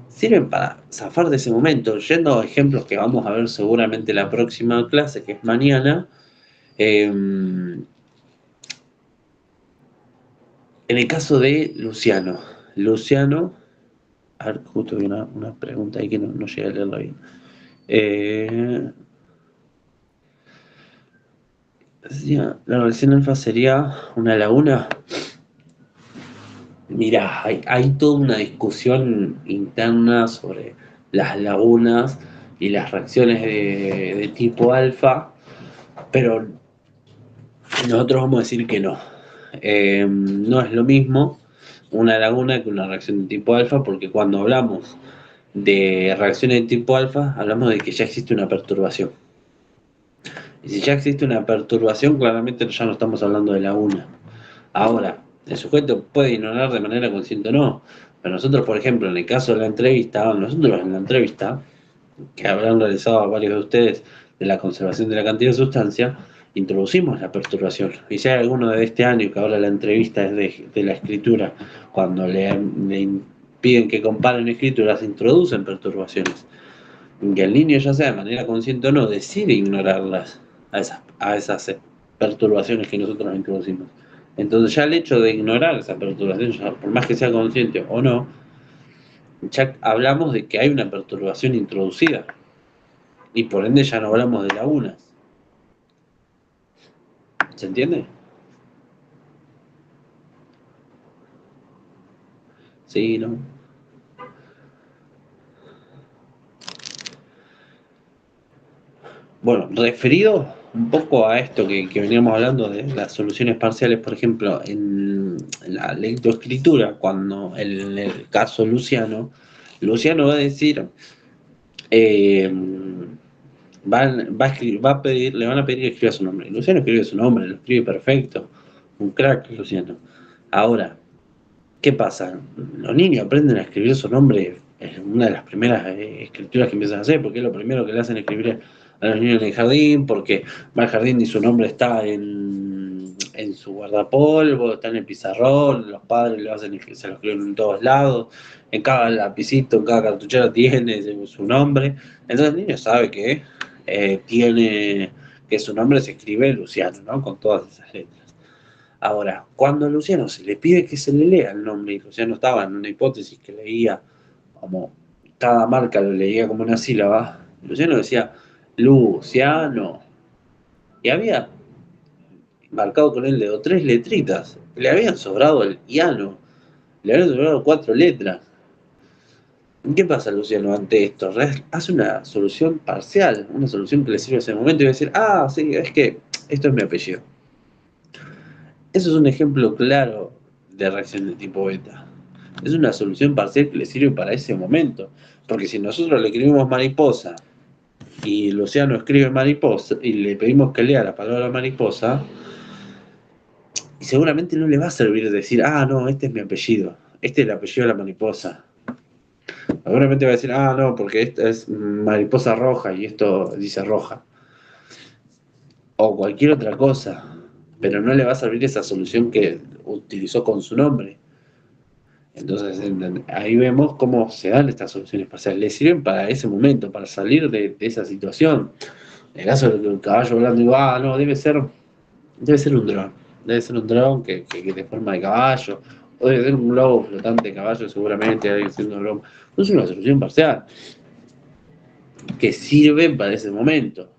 sirven para zafar de ese momento. Yendo a ejemplos que vamos a ver seguramente la próxima clase, que es mañana, en el caso de Luciano. Luciano, a ver, justo vi una pregunta ahí que no llegué a leerla bien. La relación alfa sería una laguna. Mirá, hay toda una discusión interna sobre las lagunas y las reacciones de tipo alfa, pero nosotros vamos a decir que no. No es lo mismo una laguna que una reacción de tipo alfa, porque cuando hablamos de reacciones de tipo alfa, hablamos de que ya existe una perturbación. Y si ya existe una perturbación, claramente ya no estamos hablando de laguna. Ahora, el sujeto puede ignorar de manera consciente o no, pero nosotros, por ejemplo, en el caso de la entrevista, que habrán realizado varios de ustedes de la conservación de la cantidad de sustancia, introducimos la perturbación. Y si hay alguno de este año que ahora la entrevista es de la escritura, cuando le piden que comparen escrituras, introducen perturbaciones. Y el niño, ya sea de manera consciente o no, decide ignorarlas a esas perturbaciones que nosotros introducimos. Entonces ya el hecho de ignorar esa perturbación, ya, por más que sea consciente o no, ya hablamos de que hay una perturbación introducida. Y por ende ya no hablamos de lagunas. ¿Se entiende? Sí, ¿no? Bueno, referido un poco a esto que veníamos hablando de las soluciones parciales, por ejemplo, en la lectoescritura, cuando en el caso Luciano va a decir, le van a pedir que escriba su nombre. Luciano escribe su nombre, lo escribe perfecto, un crack Luciano. Ahora, ¿Qué pasa? Los niños aprenden a escribir su nombre, es una de las primeras escrituras que empiezan a hacer, porque es lo primero que le hacen escribir a los niños en el jardín, porque va al jardín y su nombre está en su guardapolvo, está en el pizarrón, los padres lo hacen, se lo escriben en todos lados, en cada lapicito, en cada cartuchera tiene su nombre, entonces el niño sabe que tiene, que su nombre se escribe Luciano, ¿no? Con todas esas letras. Ahora, cuando a Luciano se le pide que se le lea el nombre, y Luciano estaba en una hipótesis que leía como cada marca lo leía como una sílaba, Luciano decía Luciano, y había marcado con el dedo 3 letritas, le habían sobrado el iano, le habían sobrado 4 letras. ¿Qué pasa, Luciano, ante esto? Hace una solución parcial, una solución que le sirve en ese momento y va a decir, ah, sí, es que esto es mi apellido. Eso es un ejemplo claro de reacción de tipo beta. Es una solución parcial que le sirve para ese momento. Porque si nosotros le escribimos mariposa y Luciano escribe mariposa y le pedimos que lea la palabra mariposa, y seguramente no le va a servir decir, ah, no, este es mi apellido, este es el apellido de la mariposa. Seguramente va a decir, ah, no, porque esta es mariposa roja y esto dice roja. O cualquier otra cosa. Pero no le va a servir esa solución que utilizó con su nombre. Entonces ahí vemos cómo se dan estas soluciones parciales. Le sirven para ese momento, para salir de esa situación. En el caso del caballo volando, digo, ah, no, debe ser un dron. Debe ser un dron que de forma de caballo. O debe ser un globo flotante de caballo, seguramente, alguien haciendo un globo. No es una solución parcial que sirve para ese momento.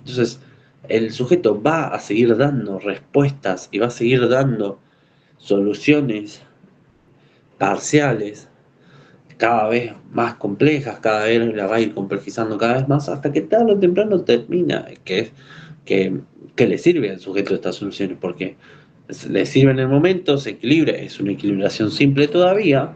Entonces, el sujeto va a seguir dando respuestas y va a seguir dando soluciones parciales cada vez más complejas, cada vez la va a ir complejizando cada vez más, hasta que tarde o temprano termina, que le sirve al sujeto estas soluciones, porque le sirve en el momento, se equilibra, es una equilibración simple todavía,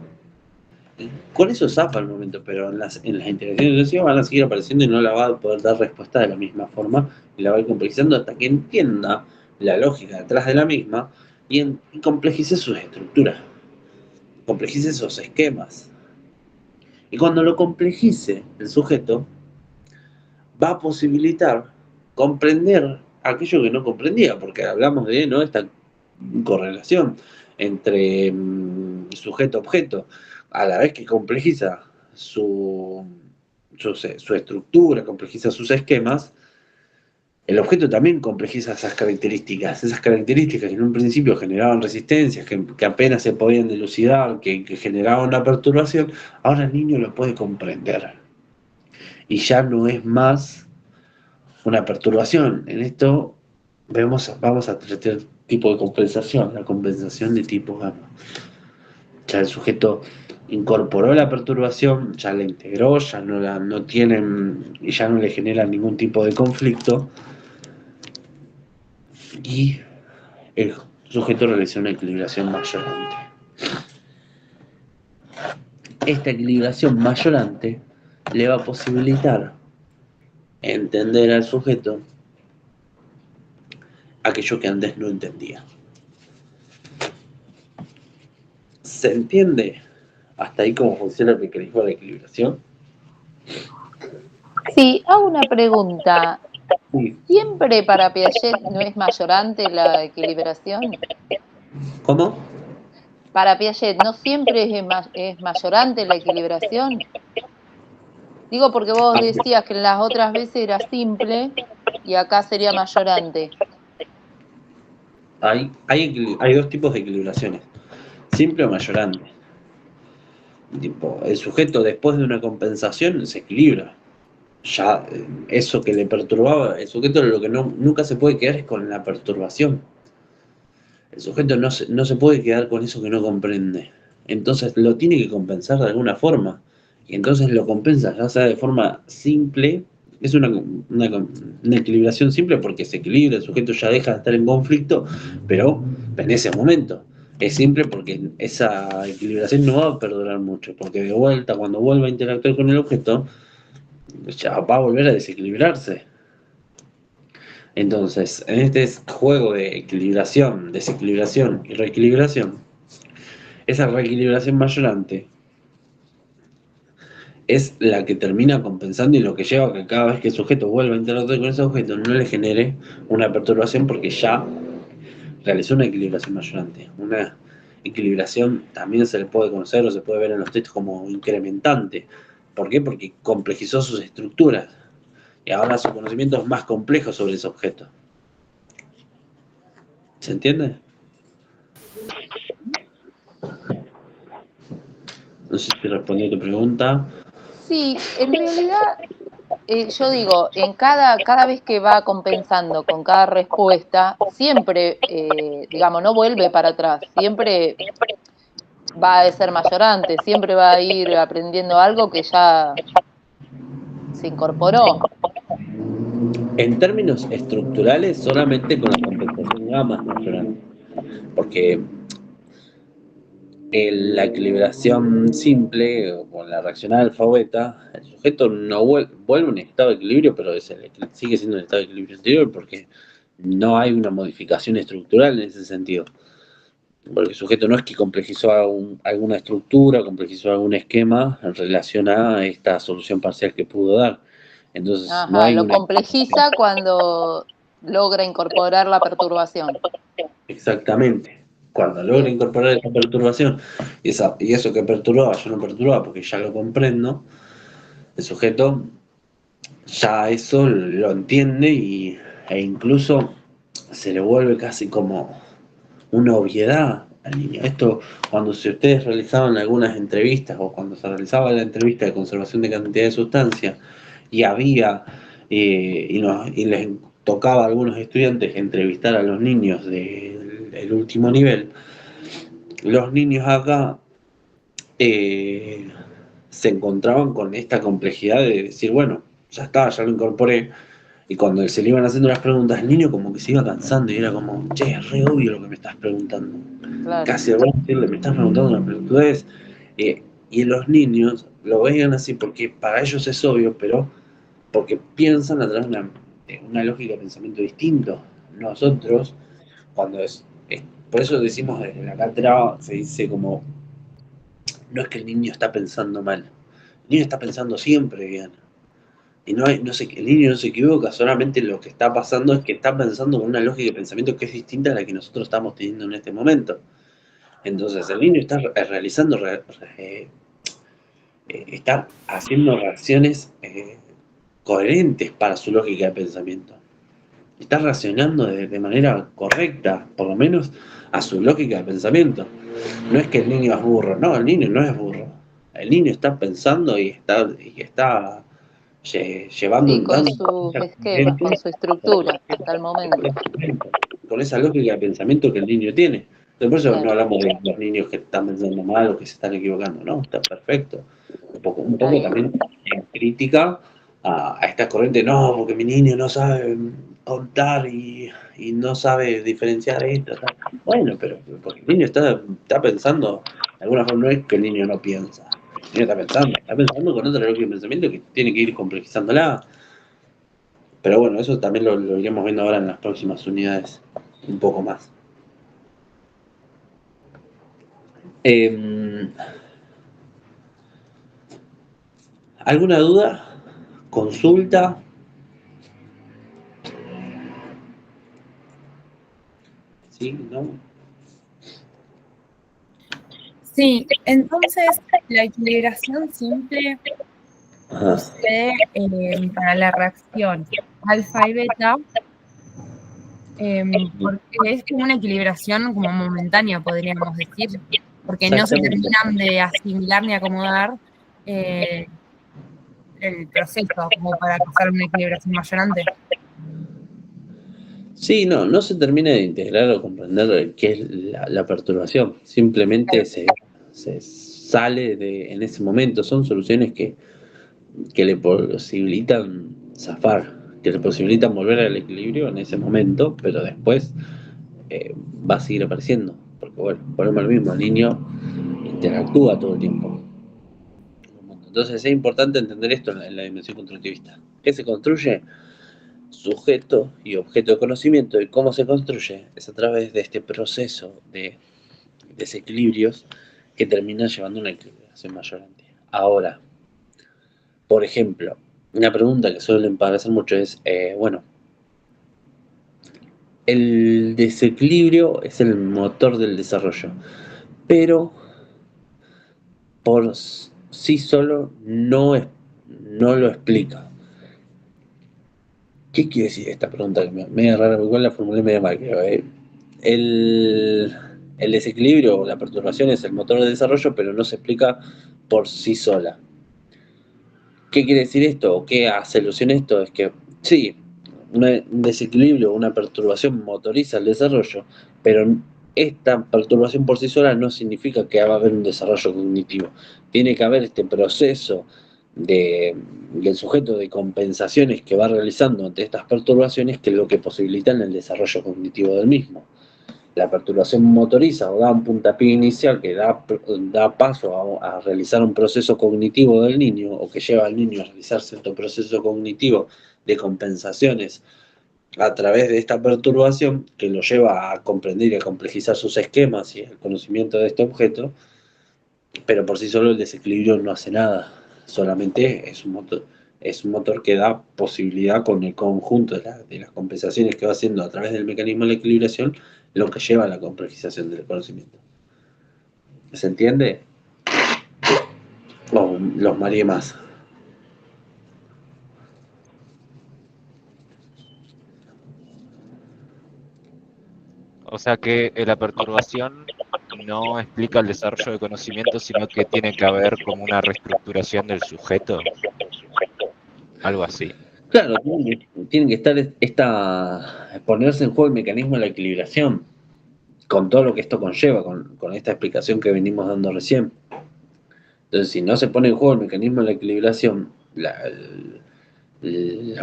con eso zapa el momento, pero en las interacciones sucesivas van a seguir apareciendo y no la va a poder dar respuesta de la misma forma, y la va a ir complejizando hasta que entienda la lógica detrás de la misma y complejice sus estructuras, complejice esos esquemas. Y cuando lo complejice el sujeto, va a posibilitar comprender aquello que no comprendía, porque hablamos de, ¿no?, esta correlación entre sujeto-objeto, a la vez que complejiza su estructura, complejiza sus esquemas, el objeto también complejiza esas características que en un principio generaban resistencias, que apenas se podían dilucidar, que generaban una perturbación, ahora el niño lo puede comprender. Y ya no es más una perturbación. En esto vamos a tratar tipo de compensación, la compensación de tipo gamma. Ya el sujeto incorporó la perturbación, ya la integró, ya no tienen y ya no le genera ningún tipo de conflicto, y el sujeto realizó una equilibración mayorante. Esta equilibración mayorante le va a posibilitar entender al sujeto aquello que antes no entendía. ¿Se entiende hasta ahí cómo funciona el mecanismo de la equilibración? Sí, hago una pregunta. Sí. ¿Siempre para Piaget no es mayorante la equilibración? ¿Cómo? Para Piaget, ¿no siempre es mayorante la equilibración? Digo porque vos decías que en las otras veces era simple y acá sería mayorante. Hay dos tipos de equilibraciones, simple o mayorante. El sujeto después de una compensación se equilibra. Ya eso que le perturbaba, el sujeto lo que nunca se puede quedar es con la perturbación. El sujeto no se puede quedar con eso que no comprende. Entonces lo tiene que compensar de alguna forma. Y entonces lo compensa, ya sea de forma simple. Es una equilibración simple porque se equilibra, el sujeto ya deja de estar en conflicto, pero en ese momento. Es simple porque esa equilibración no va a perdurar mucho, porque de vuelta, cuando vuelva a interactuar con el objeto, ya va a volver a desequilibrarse. Entonces, en este juego de equilibración, desequilibración y reequilibración, esa reequilibración mayorante es la que termina compensando y lo que lleva a que cada vez que el sujeto vuelva a interactuar con ese objeto no le genere una perturbación porque ya realizó una equilibración mayorante. Una equilibración también se le puede conocer o se puede ver en los textos como incrementante. ¿Por qué? Porque complejizó sus estructuras y ahora su conocimiento es más complejo sobre ese objeto. ¿Se entiende? No sé si respondí a tu pregunta. Sí, en realidad yo digo, en cada vez que va compensando con cada respuesta, siempre, digamos, no vuelve para atrás, siempre va a ser mayorante, siempre va a ir aprendiendo algo que ya se incorporó. En términos estructurales, solamente con la compensación gamma mayorante. Porque en la equilibración simple o con la reacción alfa o beta, el sujeto no vuelve a un estado de equilibrio, pero sigue siendo un estado de equilibrio anterior porque no hay una modificación estructural en ese sentido. Porque el sujeto no es que complejizó alguna estructura, complejizó algún esquema en relación a esta solución parcial que pudo dar. Entonces, no Ajá, hay lo una... complejiza cuando logra incorporar la perturbación. Exactamente. Cuando logra Bien, incorporar esa perturbación y eso que perturbaba, yo no perturbaba porque ya lo comprendo, el sujeto ya eso lo entiende e incluso se le vuelve casi como una obviedad al niño. Esto, cuando si ustedes realizaban algunas entrevistas o cuando se realizaba la entrevista de conservación de cantidad de sustancia y había y les tocaba a algunos estudiantes entrevistar a los niños del último nivel, los niños acá eh, se encontraban con esta complejidad de decir, bueno, ya está, ya lo incorporé. Y cuando se le iban haciendo las preguntas, el niño como que se iba cansando y era como, che, es re obvio lo que me estás preguntando. claro. Casi al decirle, me estás preguntando una pelotudez. Y los niños lo veían así porque para ellos es obvio, pero porque piensan a través de una lógica de pensamiento distinto. Nosotros, cuando por eso decimos en la cátedra, se dice como, no es que el niño está pensando mal, el niño está pensando siempre bien. Y el niño no se equivoca, solamente lo que está pasando es que está pensando con una lógica de pensamiento que es distinta a la que nosotros estamos teniendo en este momento. Entonces, el niño está realizando, está haciendo reacciones coherentes para su lógica de pensamiento. Está reaccionando de manera correcta, por lo menos a su lógica de pensamiento. No es que el niño es burro, no, el niño no es burro. El niño está pensando y está llevando Sí, un con dato sus esquemas, con su estructura, hasta el momento. con esa lógica de pensamiento que el niño tiene. Por eso no Claro, hablamos de los niños que están pensando mal o que se están equivocando, no, está perfecto. Un está poco bien. también en crítica a esta corriente, no, porque mi niño no sabe contar y no sabe diferenciar esto. Tal. Bueno, pero porque el niño está pensando, de alguna forma no es que el niño no piensa, el niño está pensando con otra lógica de pensamiento que tiene que ir complejizándola. Pero bueno, eso también lo iremos viendo ahora en las próximas unidades, un poco más. Eh, ¿Alguna duda? ¿Consulta? ¿Sí? ¿No? Sí, entonces la equilibración simple Ajá. sucede para la reacción alfa y beta, porque es como una equilibración como momentánea, podríamos decir, porque no se Exactamente. terminan de asimilar ni acomodar eh, el proceso como para pasar a una equilibración mayorante. Sí, no se termina de integrar o comprender qué es la perturbación. Simplemente se sale en ese momento. Son soluciones que le posibilitan zafar, que le posibilitan volver al equilibrio en ese momento, pero después va a seguir apareciendo. Porque bueno, ponemos lo mismo, el niño interactúa todo el tiempo. Entonces es importante entender esto en la dimensión constructivista. ¿Qué se construye? sujeto y objeto de conocimiento, y cómo se construye es a través de este proceso de desequilibrios que termina llevando a una equilibración mayorante. Ahora, por ejemplo, una pregunta que suelen parecer mucho es, bueno, el desequilibrio es el motor del desarrollo, pero por sí solo no lo explica. ¿Qué quiere decir esta pregunta? Que media rara, porque igual la formulé media mal, creo. El desequilibrio o la perturbación es el motor de desarrollo, pero no se explica por sí sola. ¿Qué quiere decir esto? ¿O qué hace alusión a esto? Es que sí, un desequilibrio, una perturbación motoriza el desarrollo, pero esta perturbación por sí sola no significa que va a haber un desarrollo cognitivo. Tiene que haber este proceso del sujeto de compensaciones que va realizando ante estas perturbaciones, que es lo que posibilitan el desarrollo cognitivo del mismo. La perturbación motoriza o da un puntapié inicial que da paso a realizar un proceso cognitivo del niño, o que lleva al niño a realizar cierto proceso cognitivo de compensaciones a través de esta perturbación, que lo lleva a comprender y a complejizar sus esquemas y el conocimiento de este objeto, pero por sí solo el desequilibrio no hace nada, solamente es un motor que da posibilidad con el conjunto de las compensaciones que va haciendo a través del mecanismo de la equilibración, lo que lleva a la complejización del conocimiento. ¿Se entiende? O los mareé más. O sea que la perturbación no explica el desarrollo de conocimiento, sino que tiene que haber como una reestructuración del sujeto. Algo así. Claro, tiene que estar ponerse en juego el mecanismo de la equilibración, con todo lo que esto conlleva, con esta explicación que venimos dando recién. Entonces, si no se pone en juego el mecanismo de la equilibración, la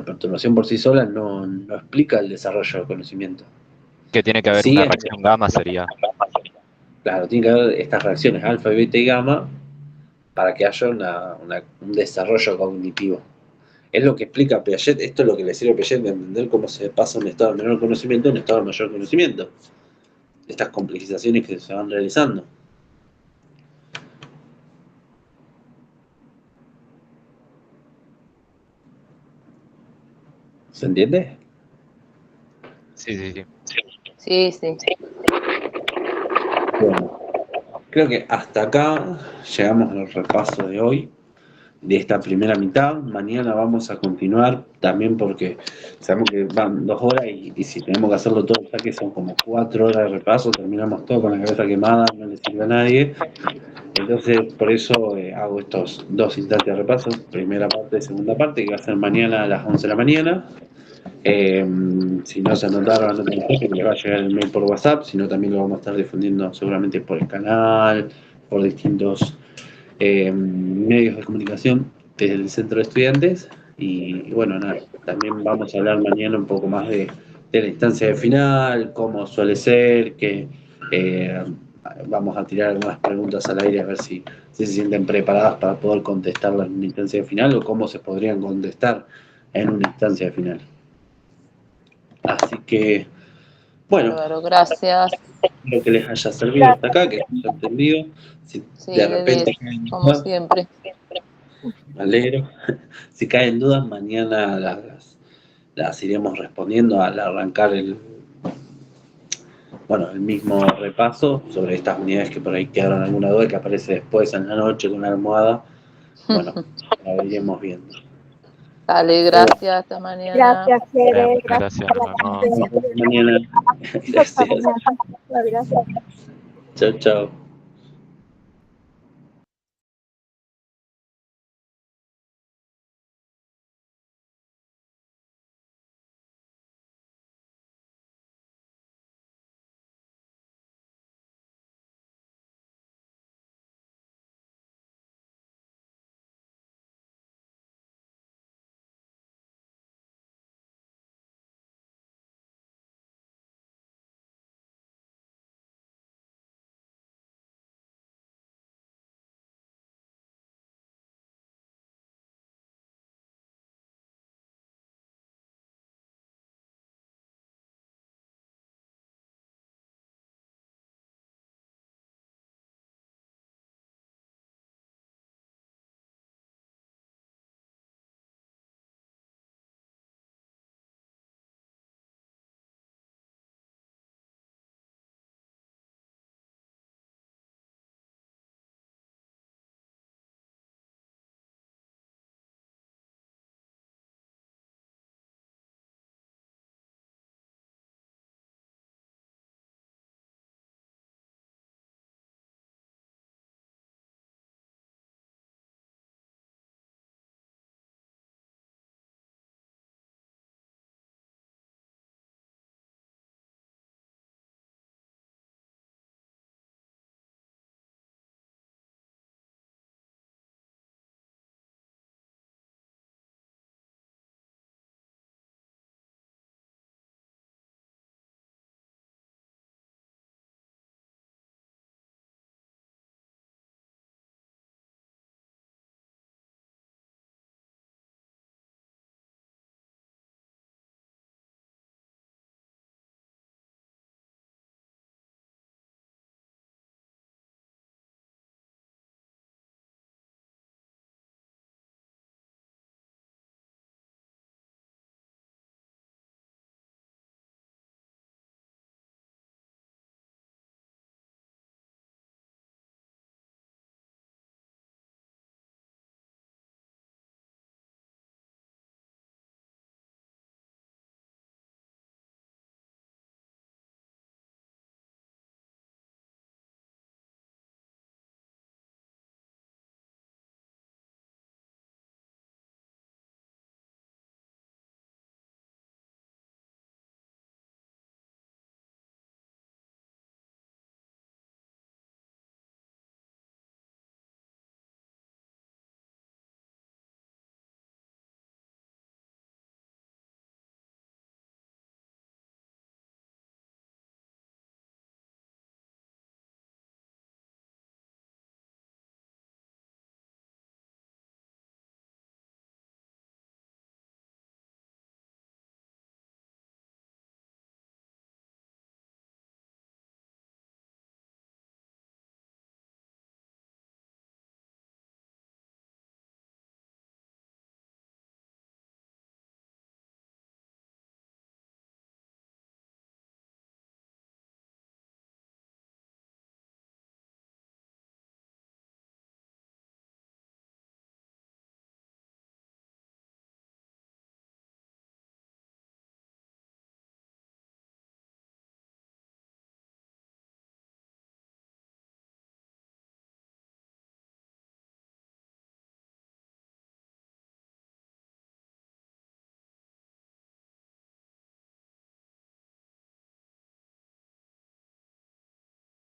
perturbación por sí sola no explica el desarrollo del conocimiento. Que tiene que haber Sí, una reacción gamma, sería. claro, tiene que haber estas reacciones alfa, beta y gamma para que haya un desarrollo cognitivo. Es lo que explica Piaget, esto es lo que le sirve a Piaget de entender cómo se pasa un estado de menor conocimiento a un estado de mayor conocimiento. Estas complejizaciones que se van realizando. ¿Se entiende? Sí. Sí. Bueno, creo que hasta acá llegamos al repaso de hoy, de esta primera mitad. Mañana vamos a continuar también porque sabemos que van 2 horas y si tenemos que hacerlo todo, ya que son como 4 horas de repaso, terminamos todo con la cabeza quemada, no le sirve a nadie. Entonces, por eso hago estos 2 instantes de repaso, primera parte y segunda parte, que va a ser mañana a las 11 de la mañana. Si no se anotaron, anoten, que les va a llegar el mail por WhatsApp, sino también lo vamos a estar difundiendo seguramente por el canal, por distintos medios de comunicación desde el centro de estudiantes. Y bueno, nada, también vamos a hablar mañana un poco más de la instancia de final, cómo suele ser, que vamos a tirar algunas preguntas al aire a ver si se sienten preparadas para poder contestarlas en una instancia de final, o cómo se podrían contestar en una instancia de final. Así que, bueno, Bárbaro, gracias. espero que les haya servido hasta acá, que haya entendido. Si Sí, de repente de 10, como siempre. me alegro. Si caen dudas, mañana las iremos respondiendo al arrancar el mismo repaso sobre estas unidades que por ahí quedaron alguna duda, que aparece después en la noche con una almohada. Bueno, la iremos viendo. Dale, gracias, hasta mañana. Gracias, Jere. Gracias, por la nos vemos. atención. Mañana. Gracias. Gracias. Chao, chao.